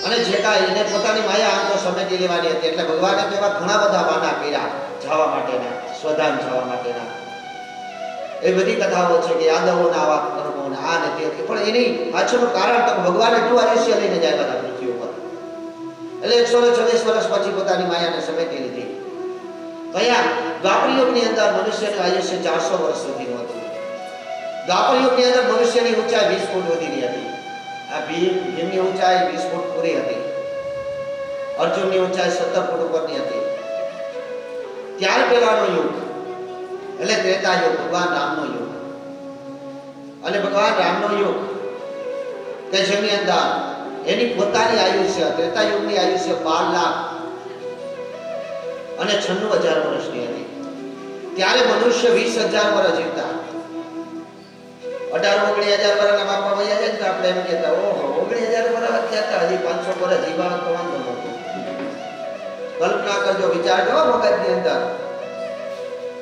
અને જે કાંઈ એને પોતાની માયા આંખો સમેટી લેવાની હતી, એટલે ભગવાને તેવા ઘણા બધા વાના કર્યા જવા માટેના, સ્વધામ જવા માટેના. એ બધી કથાઓ છે કે યાદવોના આવા કર્મો ને આ ને તે, પણ એની પાછળનું કારણ તો ભગવાન એટલું આયુષ્ય લઈને જાય બધા પૃથ્વી ઉપર. એટલે 126 વર્ષ પછી પોતાની માયાને સમેટી લીધી. અહીંયા દ્વાપર યુગની અંદર મનુષ્યનું આયુષ્ય 400 વર્ષ સુધીનું હતું. દ્વાપર યુગની અંદર મનુષ્યની ઊંચાઈ 20 ફૂટ વધીની હતી. આ ભીમની ઊંચાઈ 20 ફૂટ પૂરી હતી. અર્જુનની ઊંચાઈ 17 ફૂટ ઉપરની હતી. ત્યાર પહેલાનો યુગ એટલે ત્રેતા યુગ, ભગવાન રામનો યુગ. અને ભગવાન રામનો યુગ કે જેની અંદર એની પોતાની આયુષ્ય, ત્રેતા યુગની આયુષ્ય 12,96,000 વર્ષની હતી. ત્યારે મનુષ્ય 20,000 વર્ષ જીવતા. 18-19,000 વર્ષના બાપા વયા જાય તો આપણે એમ કહેતા, ઓહો 19,000 વર્ષ થયા, હજી 500 વર્ષ જીવવા તો વાંધો નહોતો. કલ્પના કરજો, વિચારજો મગજની અંદર.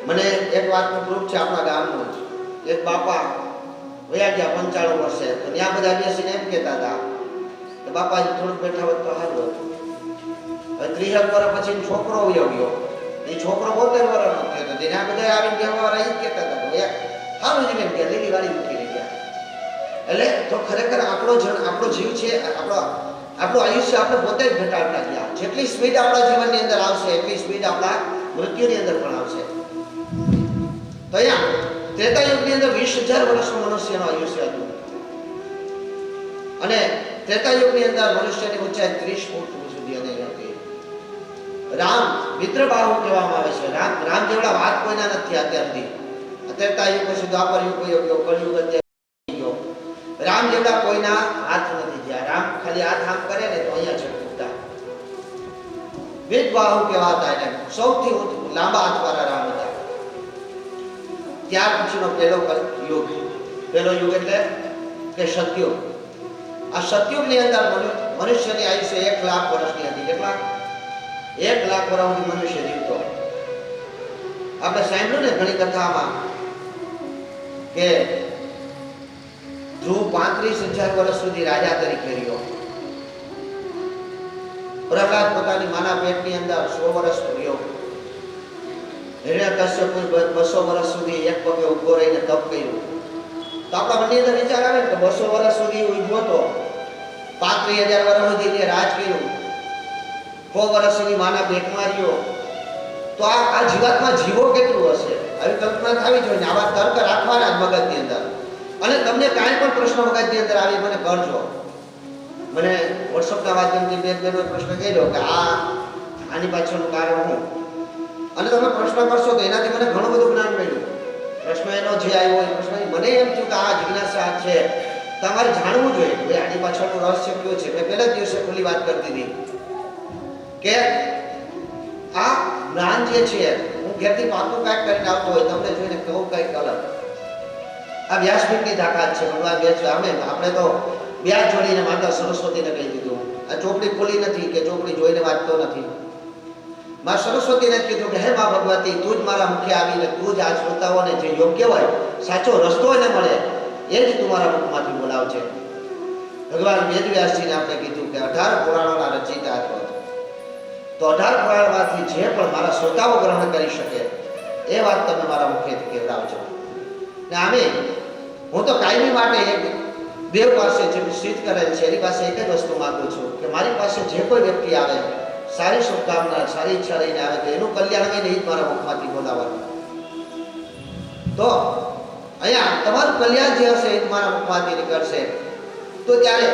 મને એક વાતનું પ્રૂફ છે આપણા ગામનું જ. એક બાપા વયા ગયા 95 વર્ષે, તો ત્યાં બધા બેસીને એમ કહેતા હતા કે બાપાજી થોડુંક બેઠા હોત તો સારું હતું. હવે 30 વર્ષ પછી છોકરો વયો ગયો. એ છોકરો 72 વર્ષનો થયો હતો. ત્યાં બધા આવીને કહેવા એ જ કહેતા હતા કે સારું જીવન ગયા, લીલી વાળી મૂકી રહી ગયા. એટલે તો ખરેખર આપણો જીવ છે, આપણું આયુષ્ય આપણે પોતે જ ઘટાડતા ગયા. જેટલી સ્પીડ આપણા જીવનની અંદર આવશે એટલી સ્પીડ આપણા મૃત્યુની અંદર પણ આવશે. તો અહીંયા ત્રેતા યુગની અંદર 20,000 વર્ષનું મનુષ્યનું આયુષ્ય હતું. અને ત્રેતા યુગની અંદર મનુષ્યની ઊંચાઈ 30 ફૂટ સુધી હતી. રામ મિત્રબાહુ કહેવામાં આવે છે. રામ જેવડા વાત કોઈના નથી અત્યાર સુધી. ત્રેતા યુગ પછી દ્વાપર યુગ ગયો, કળિયુગ અત્યારે ગયો. રામ જેવડા કોઈના હાથ નથી થયા. રામ ખાલી હાથ આમ કરે ને તો અહીંયા છે ઉઠતા. વિદ્વાહુ કહેવાતા એને સૌથી લાંબા હાથવાળા રામ હતા. ત્યાર પછીનો પહેલો યુગ એટલે કે સતયુગ. આ સતયુગની અંદર મનુષ્યની આયુષ્ય 1,00,000 વર્ષની હતી. કેટલા? 1,00,000 વર્ષ સુધી મનુષ્ય જીવતો. આપણે સાંભળ્યું ને ઘણી કથામાં કે ધ્રુવ 35,000 વર્ષ સુધી રાજા તરીકે રહ્યો. પ્રહલાદ પોતાની માના પેટની અંદર 100 વર્ષ રહ્યો. હિરણ્યકશ્યપુ 200 વર્ષ સુધી એક પગે ઊભો રહીને તપ કર્યું. તો આપણા મનની અંદર વિચાર આવે કે 200 વર્ષ સુધી ઊભો હતો, 35,000 વર્ષ સુધી રાજ કર્યું, 100 વર્ષ સુધી માના પેટમાં રહ્યો, તો આ જીવાતમાં જીવો કેટલું હશે? આવી કલ્પના થવી જોઈએ. આવા તર્ક રાખવાના મગજની અંદર. અને તમને કાંઈ પણ પ્રશ્ન મગજની અંદર આવી મને કરજો. મને વોટ્સઅપના માધ્યમથી બે બેનો પ્રશ્ન કર્યો કે આની પાછળનું કારણ શું, અને તમે પ્રશ્ન કરશો તો એનાથી મને ઘણું બધું જ્ઞાન મળ્યું. પ્રશ્ન એનો જે આવ્યો એ પ્રશ્ન મને એમ થયું કે આ જિજ્ઞાસા છે, તમારે જાણવું જોઈએ કે આની પાછળનું રહસ્ય કયું છે. મેં પહેલા જ દિવસે ખુલ્લી વાત કરતી હતી કે આ જ્ઞાન જે છે, હું ઘેરથી પાકું કાંઈક કરીને આવતો હોય તમને જોઈને કહું કંઈક અલગ. આ વ્યાસપીઠની તાકાત છે. ભગવાન કહે છે આપણે તો વ્યાસ જોડીને માતા સરસ્વતીને કહી દીધું. આ ચોપડી ખોલી નથી કે ચોપડી જોઈને વાંચતો નથી. માં સરસ્વતીને કીધું કે હે માં ભગવતી, તું જ મારા મુખે આવીને તું જ આ શ્રોતાઓને જે યોગ્ય હોય, સાચો રસ્તો એને મળે એ જ તું મારા મુખમાંથી બોલાવજે. ભગવાન વેદવ્યાસજીને આપણે કીધું કે 18 પુરાણોના રચયિતા હતો. તો 18 પુરાણમાંથી જે પણ મારા શ્રોતાઓ ગ્રહણ કરી શકે એ વાત તમે મારા મુખેથી કહેવડાવજો. ને આમે હું તો કાયમી માટે એક દેવ પાસે જે સિદ્ધ કરેલ છે એની પાસે એક જ વસ્તુ માંગુ છું કે મારી પાસે જે કોઈ વ્યક્તિ આવે, સારી શુભકામના, સારી ઈચ્છા લઈને આવે તો એનું કલ્યાણ લઈને જ મારા મુખમાંથી બોલાવવાનું. તો અહીંયા તમારું કલ્યાણ જે હશે એ જ મારા મુખમાંથી નીકળશે. તો ત્યારે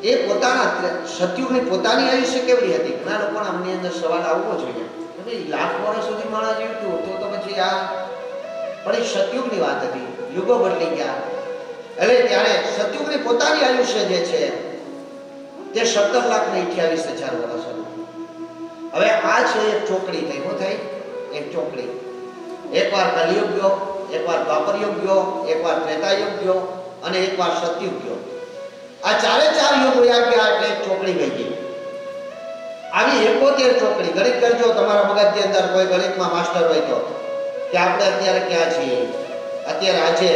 એ પોતાના સતયુગની પોતાની આયુષ્ય કેવડી હતી? ઘણા લોકોના અમની અંદર સવાલ આવવો જોઈએ કે ભાઈ લાખ વર્ષ સુધી માણસ જીવતું તો પછી આ, પણ એ સતયુગની વાત હતી. યુગો બદલી ગયા. એટલે ત્યારે સતયુગની પોતાની આયુષ્ય જે છે તે 17,28,000 વર્ષ હતું. હવે આ છે એક ચોકડી થઈ. શું થઈ? એક ચોકડી. એકવાર કલિયુગ ગયો, એકવાર દ્વાપર યુગ ગયો, એકવાર ત્રેતા યુગ ગયો અને એકવાર સતયુગ ગયો. આ ચારે ચાર યુગ વયા ગયા એટલે એક ચોકડી ગઈ ગઈ. આવી 71 ચોકડી. ગણિત કરજો તમારા મગજની અંદર. કોઈ ગણિતમાં માસ્ટર હોય તો કે આપણે અત્યારે ક્યાં છીએ? અત્યારે આજે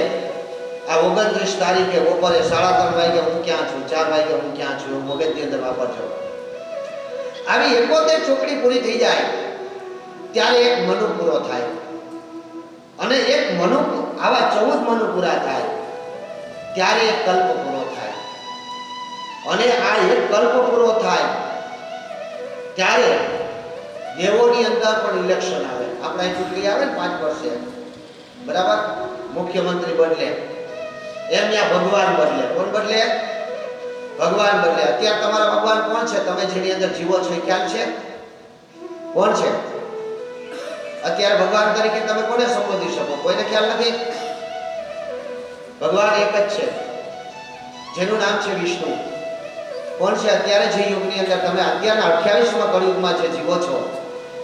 આ 29 તારીખે બપોરે 3:30 વાગે હું ક્યાં છું, 4 વાગે હું ક્યાં છું, મગજની અંદર વાપરજો. આવી 71 ચોકડી પૂરી થઈ જાય ત્યારે એક મનુ પૂરો થાય. અને એક મનુ, આવા 14 મનુ પૂરા થાય ત્યારે એક કલ્પ પૂરો થાય. અને આ એક કલ્પ પૂરો થાય ત્યારે દેવોની અંદર પણ ઇલેક્શન આવે. આપણે ચૂંટણી આવે ને 5 વર્ષે, બરાબર? મુખ્યમંત્રી બદલે એમ ત્યાં ભગવાન બદલે. કોણ બદલે? ભગવાન બદલે. અત્યારે તમારા ભગવાન કોણ છે? તમે જેની અંદર જીવો છો એ ખ્યાલ છે? કોણ છે અત્યારે ભગવાન તરીકે? તમે કોને સંબોધી શકો? કોઈને ખ્યાલ નથી. ભગવાન એક જ છે જેનું નામ છે વિષ્ણુ. કોણ છે અત્યારે જે યુગની અંદર તમે અત્યારના 28મા કળયુગમાં જે જીવો છો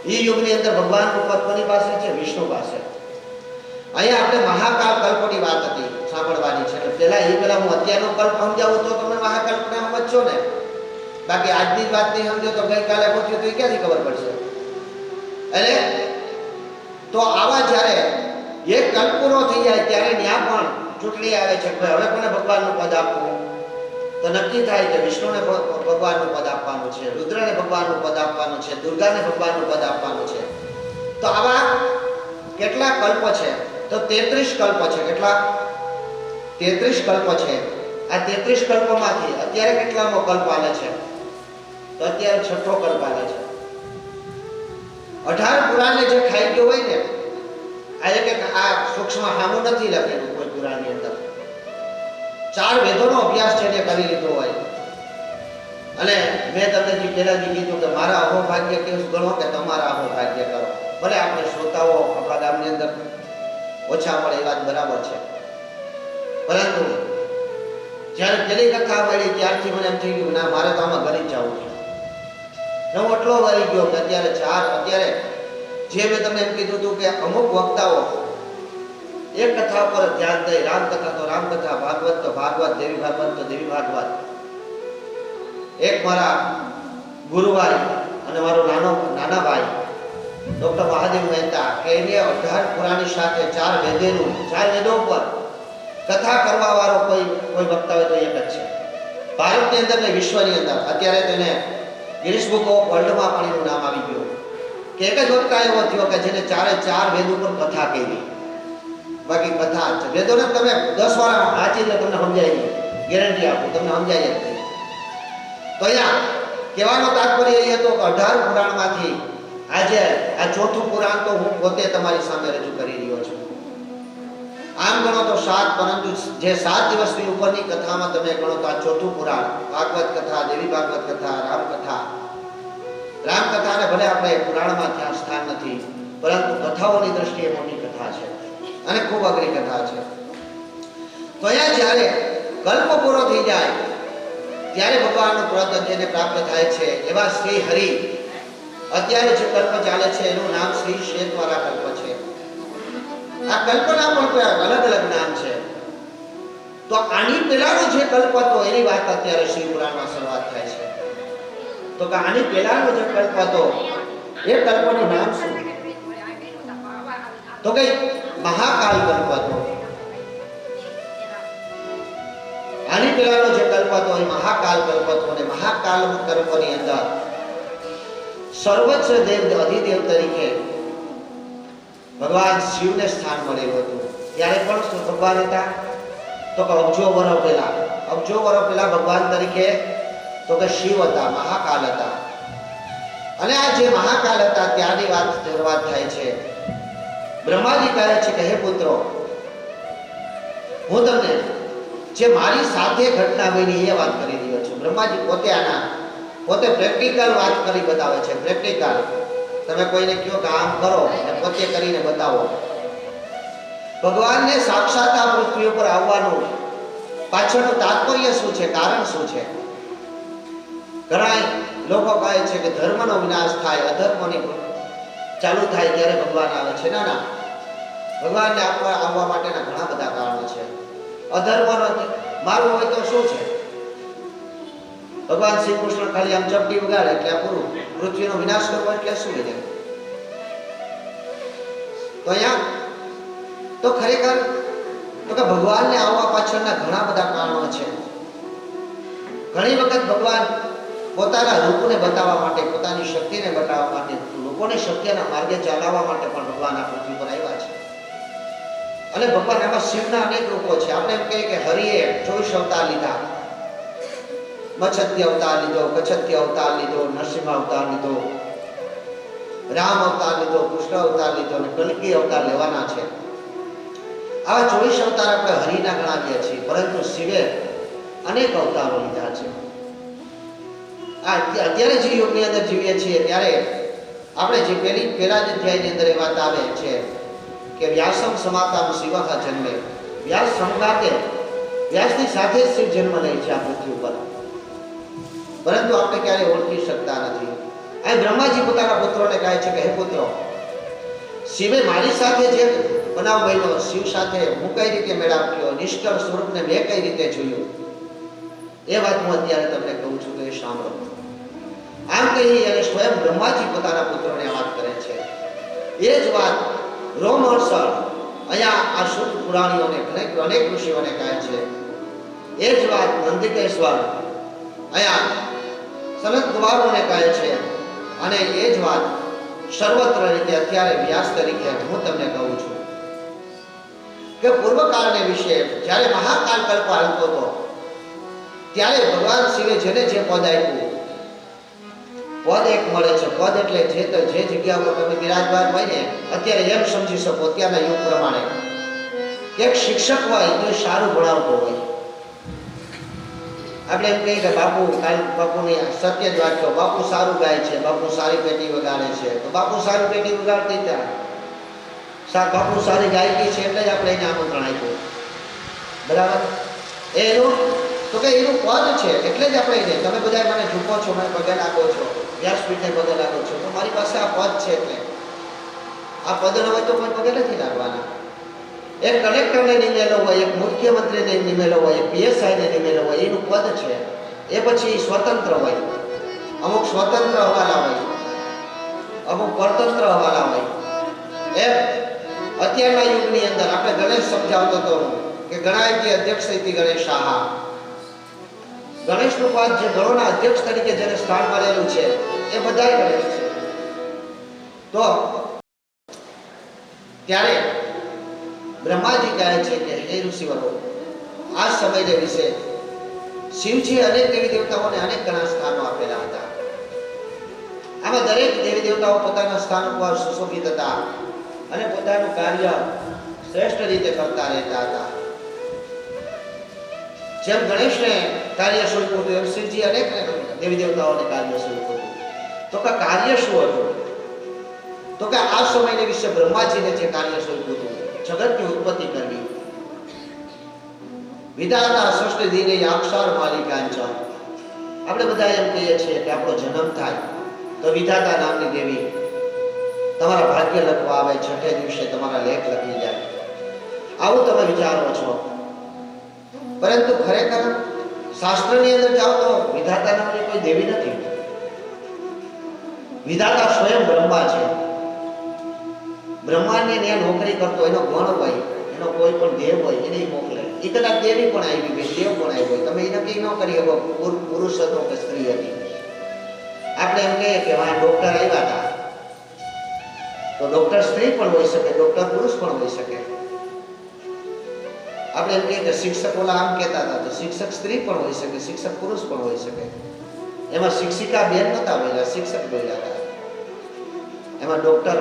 એ યુગની અંદર ભગવાનનું પદ કોની પાસે છે? વિષ્ણુ પાસે. અહીંયા આપણે મહાકાળ કલ્પની વાત હતી સાંભળવાની છે. પહેલા હું અત્યારનો કલ્પ સમજાવું તો તમે મહાકલ્પને સમજશો ને. બાકી આજની જ વાત નહીં સમજો તો ગઈકાલે પહોંચ્યું તો એ ક્યાંથી ખબર પડશે? એટલે તો આવા જ્યારે એક કલ્પ પૂરો થઈ જાય ત્યારે ત્યાં પણ ચૂંટણી આવે છે. હવે કોને ભગવાનનું પદ આપવું? તો નક્કી થાય કે વિષ્ણુને ભગવાનનું પદ આપવાનું છે, રુદ્રને ભગવાનનું પદ આપવાનું છે, દુર્ગાને ભગવાનનું પદ આપવાનું છે. તો આવા કેટલા કલ્પ છે? તો 33 કલ્પ છે. કેટલા? 33 કલ્પ છે. આ 33 કલ્પોમાંથી અત્યારે કેટલામો કલ્પ આલે છે? તો અત્યારે 6થો કલ્પ આલે છે. 18 પુરાણને જે ખાઈ ગયો હોય ને, આ એક આ સૂક્ષ્મ હામું નથી લખેલું કોઈ પુરાણની અંદર. 4 વેદોનો અભ્યાસ છે જે કરી લીધો હોય. અને મેં તમને જે પહેલાથી કીધું કે મારા અહોભાગ્ય કેવું ગણો કે તમારા અહોભાગ્ય કરો. ભલે આપણે શ્રોતાઓ આપણા ગામની અંદર ઓછા મળે એ વાત બરાબર છે, પરંતુ જ્યારે પેલી કથા મળી ત્યારથી મને એમ થઈ ગયું ના, મારે તો આમાં ઘરે જ જવું છે. હું એટલો વળી ગયો કે અત્યારે જે મેં તમને એમ કીધું હતું કે અમુક વક્તાઓ એક કથા પર ધ્યાન દઈ, રામકથા તો રામકથા, ભાગવત તો ભાગવત, દેવી ભાગવત તો દેવી ભાગવત. એક મારા ગુરુભાઈ અને મારો નાના ભાઈ ડોક્ટર મહાદેવ મહેતા કે એને 18 પુરાણની સાથે 4 વેદો ઉપર કથા કરવા વાળો કોઈ વક્તા હોય તો એક જ છે. ભારતની અંદર ને વિશ્વની અંદર અત્યારે તેને ગિનિસ બુક ઓફ વર્લ્ડમાં પણ એનું નામ આવી ગયું કે એક જ વક્તા એવો થયો કે જેને 4 વેદ ઉપર કથા કરી. બાકી કથા છે વેદોને તમે 10 વાર વાંચી લો તમને સમજાય નહીં, ગેરંટી આપું તમને સમજાય જ નહીં. તો અહીંયા કહેવાનો તાત્પર્ય એ હતો કે 18 પુરાણમાંથી આજે આ ચોથું પુરાણ તો હું પોતે તમારી સામે રજૂ કરી રહ્યો છું. આમ ગણો તો 7, પરંતુ જે 7 દિવસની ઉપરની કથામાં તમે ગણો તો આ ચોથું પુરાણ, ભાગવત કથા, દેવી ભાગવત કથા, રામકથાને ભલે આપણે પુરાણમાં ત્યાં સ્થાન નથી, પરંતુ કથાઓની દ્રષ્ટિએ મોટી કથા છે અને ખૂબ અઘરી કથા છે. તો અહીંયા જ્યારે કલ્પ પૂરો થઈ જાય ત્યારે ભગવાનનું પદ જેને પ્રાપ્ત થાય છે એવા શ્રી હરિ અત્યારે જે કલ્પ ચાલે છે એનું નામ શ્રી શ્વેતવાળા કલ્પ છે. આ કલ્પના પણ કોઈ અલગ અલગ નામ છે. તો આની પહેલાનો જે કલ્પ હતો એની વાત અત્યારે શ્રી પુરાણમાં શરૂઆત થાય છે. તો કે આની પહેલાનો જે કલ્પ હતો એ કલ્પનું નામ શું? તો કે મહાકાલ કલ્પ હતો. આની પહેલાનો જે કલ્પ હતો એ મહાકાલ કલ્પ હતો અને મહાકાલ કલ્પની અંદર સર્વોચ્ચ દેવ અધિદેવ તરીકે ભગવાન શિવને સ્થાન મળેલું હતું. ત્યારે પણ શું ભગવાન હતા? તો કે અબજો વર્ષ પહેલા ભગવાન તરીકે તો કે શિવ હતા, મહાકાલ હતા. અને આ જે મહાકાલ હતા ત્યાંની વાત શરૂઆત થાય છે. બ્રહ્માજી કહે છે કે હે પુત્રો, હું તમને જે મારી સાથે ઘટના બની એ વાત કરી રહ્યો છું. બ્રહ્માજી પોતે પ્રેક્ટિકલ વાત કરી બતાવે છે. પ્રેક્ટિકલ તમે કોઈને કહો કે આમ કરો અને પોતે કરીને બતાવો. ભગવાનને સાક્ષાત આ પૃથ્વી ઉપર આવવાનું પાછળનું તાત્પર્ય શું છે, કારણ શું છે? ઘણા લોકો કહે છે કે ધર્મનો વિનાશ થાય, અધર્મની ચાલુ થાય ત્યારે ભગવાન આવે છે. ના, ભગવાનને આવવા માટેના ઘણા બધા કારણો છે. અધર્મનો મારવું હોય તો શું છે? ભગવાન શ્રી કૃષ્ણ ખાલી આમ ચપટી વગાડે એટલે આ પૂરું. પૃથ્વીનો વિનાશ કરવો એટલે શું છે? તો અહીંયા તો ખરેખર તો કે ભગવાનને આવવા પાછળના ઘણા બધા કારણો છે. ઘણી વખત ભગવાન પોતાના રૂપને બતાવવા માટે, પોતાની શક્તિને બતાવવા માટે, લોકોને સત્યના માર્ગે ચલાવવા માટે પણ ભગવાન આ પૃથ્વી પર આવ્યા છે. અને ભગવાન એમાં શિવના અનેક રૂપો છે. આપણે એમ કહીએ કે હરિએ 24 અવતાર લીધા. મત્સ્ય અવતાર લીધો, કચ્છત્ય અવતાર લીધો, નરસિંહ અવતાર લીધો, રામ અવતાર લીધો, કૃષ્ણ અવતાર લીધો અને કલ્કી અવતાર લેવાના છે. આવા 24 અવતાર આપણે હરિના ગણાવીએ છીએ, પરંતુ શિવે અનેક અવતારો લીધા છે. અત્યારે જે યુગની અંદર જીવીએ છીએ ત્યારે આપણે જે પહેલા જ અધ્યાયની અંદર એ વાત આવે છે કે વ્યાસમ સમાતામ શિવઃ જન્મે. વ્યાસ સંગાતે વ્યાસની સાથે જ શિવ જન્મ લે છે આ પૃથ્વી ઉપર, પરંતુ આપણે ક્યારે ઓળખી શકતા નથી. આ બ્રહ્માજી પોતાના પુત્રોને કહે છે કે હે પુત્રો, શિવે મારી સાથે જે બનાવ બન્યો, શિવ સાથે હું કઈ રીતે મેળવ્યો, નિષ્કળ સ્વરૂપને મેં કઈ રીતે જોયું, એ વાત હું અત્યારે તમને કહું છું તો એ સાંભળો. આમ કહી અને સ્વયં બ્રહ્માજી પોતાના પુત્રોને વાત કરે છે. એ જ વાત રોમહર્ષણ અહીંયા આ શુદ્ધ પુરાણીઓને અનેક ઋષિઓને કહે છે. એ જ વાત નંદિકેશ્વર અહીંયા સનત કુમારોને કહે છે. અને એ જ વાત સર્વત્ર રીતે અત્યારે વ્યાસ તરીકે હું તમને કહું છું કે પૂર્વકાળને વિશે જ્યારે મહાકાલ કલ્પ હાલતો હતો ત્યારે ભગવાન શિવે જેને જે પદ આપ્યું, પદ એક મળે છે. પદ એટલે જે જગ્યા ઉપર તમે બિરાજમાન હોય ને, અત્યારે એમ સમજી શકો અત્યારના યુગ પ્રમાણે એક શિક્ષક હોય તો સારું ભણાવતો હોય. આપણે એમ કહીએ કે બાપુની સત્ય જ વાંચો, બાપુ સારું ગાય છે, બાપુ સારી પેટી વગાડે છે, તો બાપુ સારી પેટી વગાડતી હતા, બાપુ સારી ગાયકી છે એટલે જ આપણે એને આમંત્રણ આપ્યું. બરાબર? એનું તો કે એનું પદ છે એટલે જ આપણે એને, તમે બધા મને ઝૂકો છો, મને પગે લાગો છો, વ્યાસપીઠને પગે લાગો છો, તો મારી પાસે આ પદ છે. એટલે આ પદ ન હોય તો કોઈ પગે નથી લાગવાના. એક કલેક્ટરને નિમેલો હોય, એક મુખ્યમંત્રીને નિમેલો હોય, એક પીએસઆઈને નિમેલો હોય, એનું પદ છે. એ પછી સ્વતંત્ર હોય, અમુક સ્વતંત્ર હવાલા હોય, અમુક પરતંત્ર હવાલા હોય. એમ અત્યારના યુગની અંદર આપણે ગણેશ સમજાવતો હતો કે ગણાયતી અધ્યક્ષ હતી ગણેશ શાહ, ગણેશનું પાદ જે ગણોના અધ્યક્ષ તરીકે જેને સ્થાન મળેલું છે એ બધાય ગણેશ છે. તો ત્યારે બ્રહ્માજી કહે છે કે હે ઋષિવરો, આ સમયને વિશે શિવજી અનેક દેવી દેવતાઓને અનેક ઘણા સ્થાનો આપેલા હતા. આમાં દરેક દેવી દેવતાઓ પોતાના સ્થાન ઉપર સુશોભિત હતા અને પોતાનું કાર્ય શ્રેષ્ઠ રીતે કરતા રહેતા હતા. જેમ ગણેશને કાર્ય સોંપ્યું હતું એમ શિવજી અનેક દેવી દેવતાઓને કાર્ય સોંપ્યું હતું. તો કે કાર્ય શું હતું? તો કે આ સમયને વિશે બ્રહ્માજીને જે કાર્ય સોંપ્યું હતું, જગતની ઉત્પત્તિ કરવી. વિધાતા સૃષ્ટિ દિને અક્ષર માલિકાંચન. આપણે બધા એમ કહીએ છીએ કે આપણો જન્મ થાય તો વિધાતા નામની દેવી તમારા ભાગ્ય લખવા આવે, છઠ્ઠે દિવસે તમારા લેખ લખી જાય. આવું તમે વિચારો છો, પરંતુ ખરેખર શાસ્ત્રની અંદર જાઓ તો વિધાતા નામની કોઈ દેવી નથી. વિધાતા સ્વયં બ્રહ્મા છે. બ્રહ્માની ને નોકરી કરતો એનો ગણ હોય, એનો કોઈ પણ દેવ હોય એને મોકલે. એ કદાચ દેવી પણ આવી હોય, દેવ પણ આવી હોય, તમે એ નક્કી ન કરી શકો પુરુષ હતો કે સ્ત્રી હતી. આપણે એમ કહીએ કે હા ડોક્ટર આવ્યા હતા, તો ડોક્ટર સ્ત્રી પણ હોઈ શકે, ડોક્ટર પુરુષ પણ હોઈ શકે. આપણે એમ કહીએ કે શિક્ષક ઓલા આમ કહેતા હતા, તો શિક્ષક સ્ત્રી પણ હોઈ શકે, શિક્ષક પુરુષ પણ હોઈ શકે. એમાં શિક્ષિકા બેન નતા બોલ્યા, શિક્ષક બોલ્યા હતા. એમાં ડોક્ટર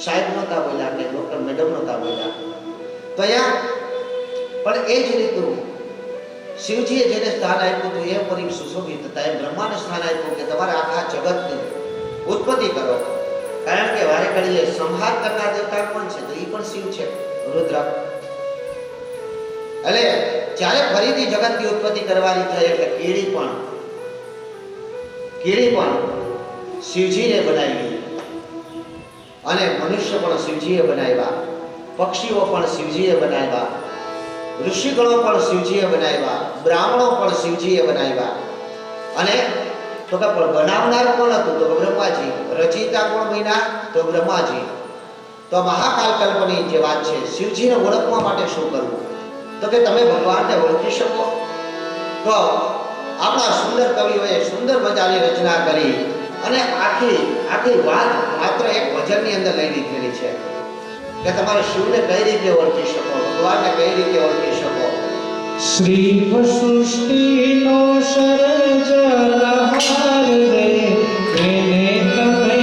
સાહેબ નતા બોલ્યા કે ડોક્ટર મેડમ નતા બોલ્યા. તો અહીંયા પણ એ જ રીતનું શિવજીએ જેને સ્થાન આપ્યું હતું એ પરી સુશોભિત હતા. એમ બ્રહ્માને સ્થાન આપ્યું કે તમારે આખા જગતની ઉત્પત્તિ કરો. કારણ કે વારે ઘડીએ સંહાર કરનાર દેવતા કોણ છે? તો એ પણ શિવ છે, રુદ્ર. એટલે જ્યારે ફરીથી જગતની ઉત્પત્તિ કરવાની થઈ એટલે કીડી પણ શિવજીને બનાવી અને મનુષ્ય પણ શિવજીએ બનાવ્યા, પક્ષીઓ પણ શિવજીએ બનાવ્યા, ઋષિગણો પણ શિવજીએ બનાવ્યા, બ્રાહ્મણો પણ શિવજીએ બનાવ્યા. અને તો કે પણ બનાવનાર કોણ હતું? તો બ્રહ્માજી. રચિતા કોણ બન્યા? તો બ્રહ્માજી. તો મહાકાલ કલ્પની જે વાત છે, શિવજીને ઓળખવા માટે શું કરવું? તો કે તમે ભગવાનને ઓળખી શકો. તો આપણા સુંદર કવિઓએ સુંદર મજાની રચના કરી અને આખી વાત માત્ર એક ભજનની અંદર લઈ લીધેલી છે કે તમારે શિવને કઈ રીતે ઓળખી શકો, ભગવાનને કઈ રીતે ઓળખી શકો. શ્રી સૃષ્ટિનો સર્જનહાર રે, એને તમે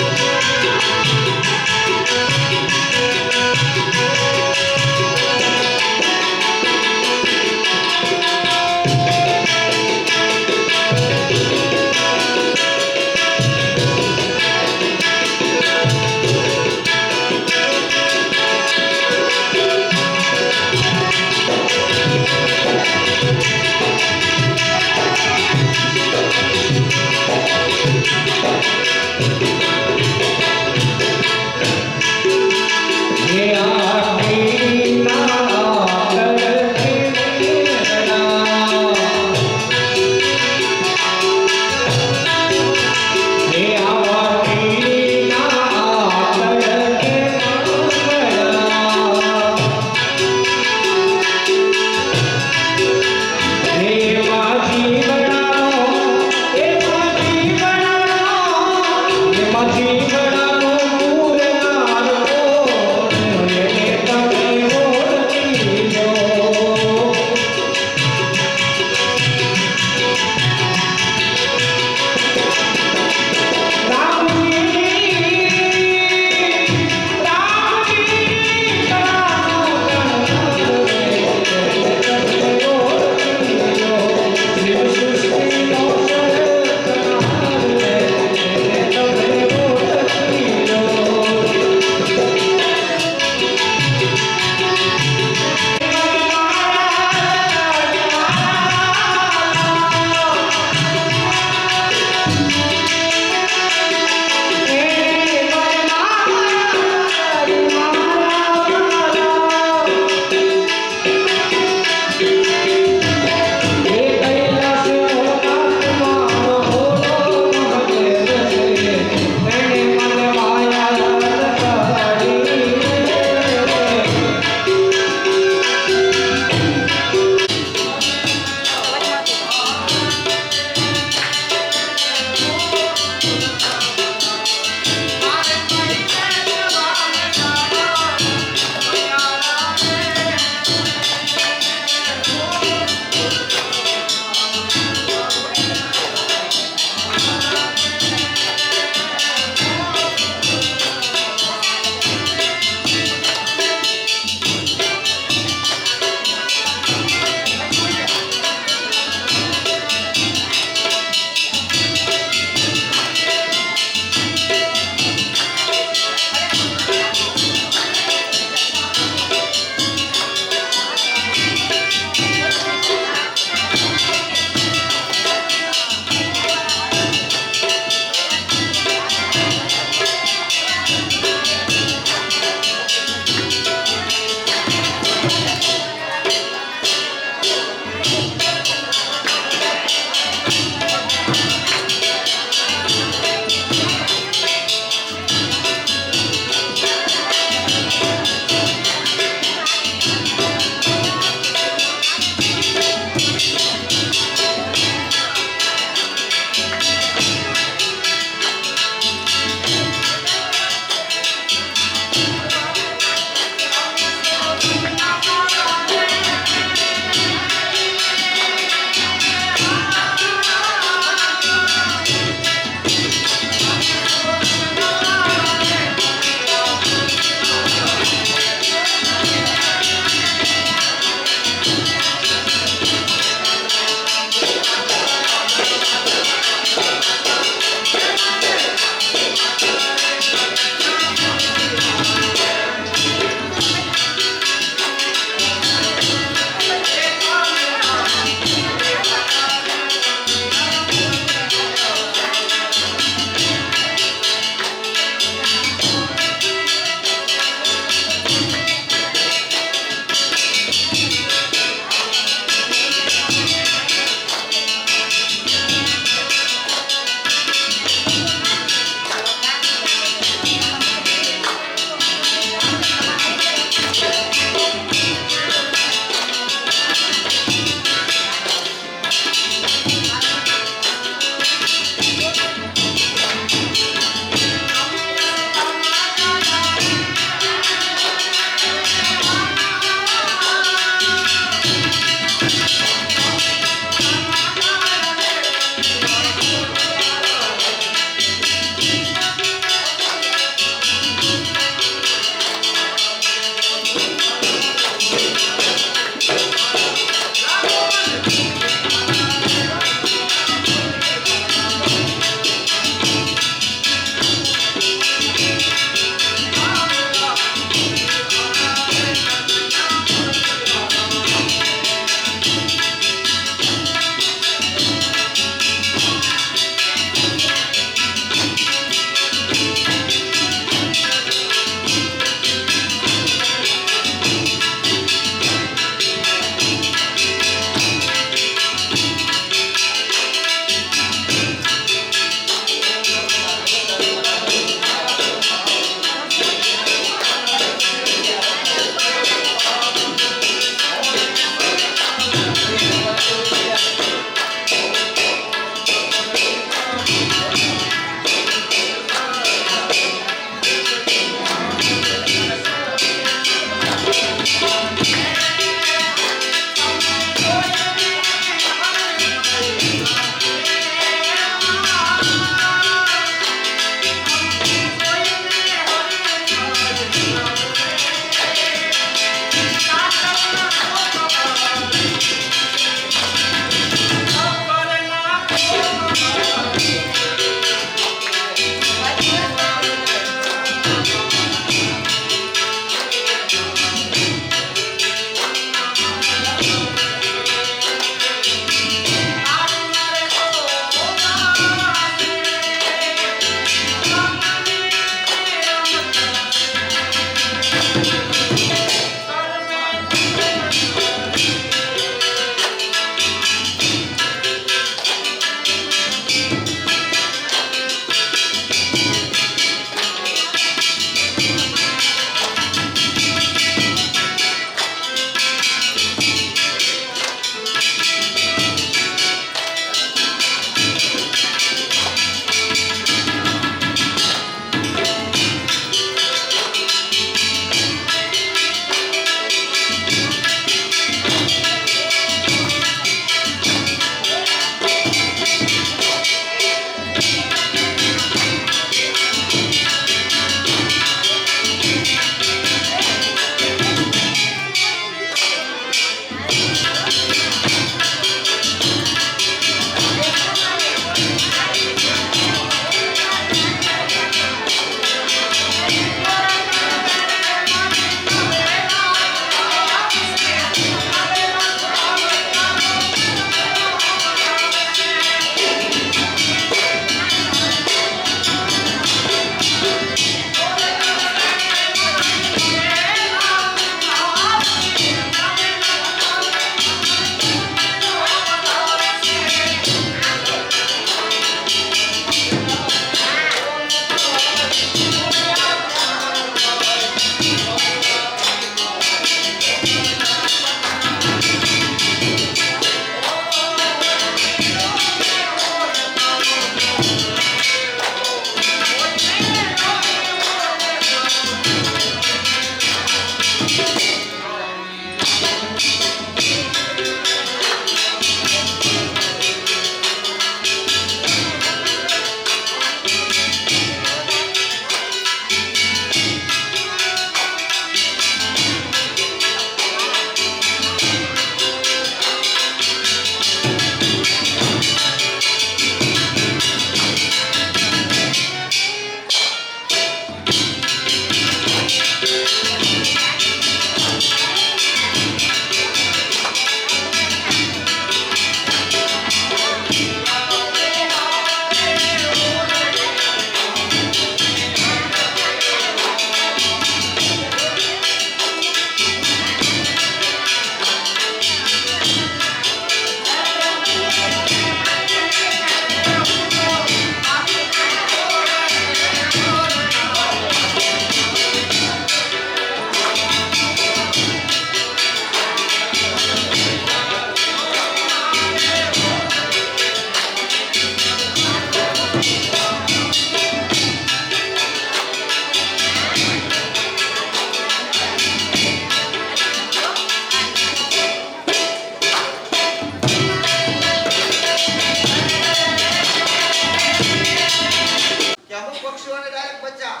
પક્ષીઓને ડાયરેક્ટ બચ્ચા,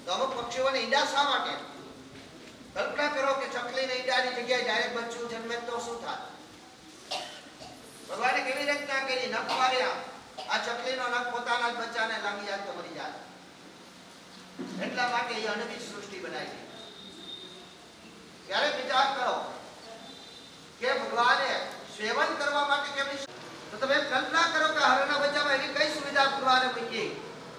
તો અમુક પક્ષીઓને ઈંડા શા માટે? કલ્પના કરો કે ચકલીને ઈંડાની જગ્યાએ ડાયરેક્ટ બચ્ચું જન્મે તો શું થાય? ભગવાને કેવી રચના કરી? નખ માર્યા, આ ચકલીનો નખ પોતાના જ બચ્ચાને લાગી જાય તો મરી જાય. એટલા માટે એ અનવિધ સૃષ્ટિ બનાવી. ત્યારે વિચાર કરો કે ભગવાને સેવન કરવા માટે કેવી, તો તમે કલ્પના કરો કે હરણના બચ્ચામાં એવી કઈ સુવિધા ભગવાને મૂકી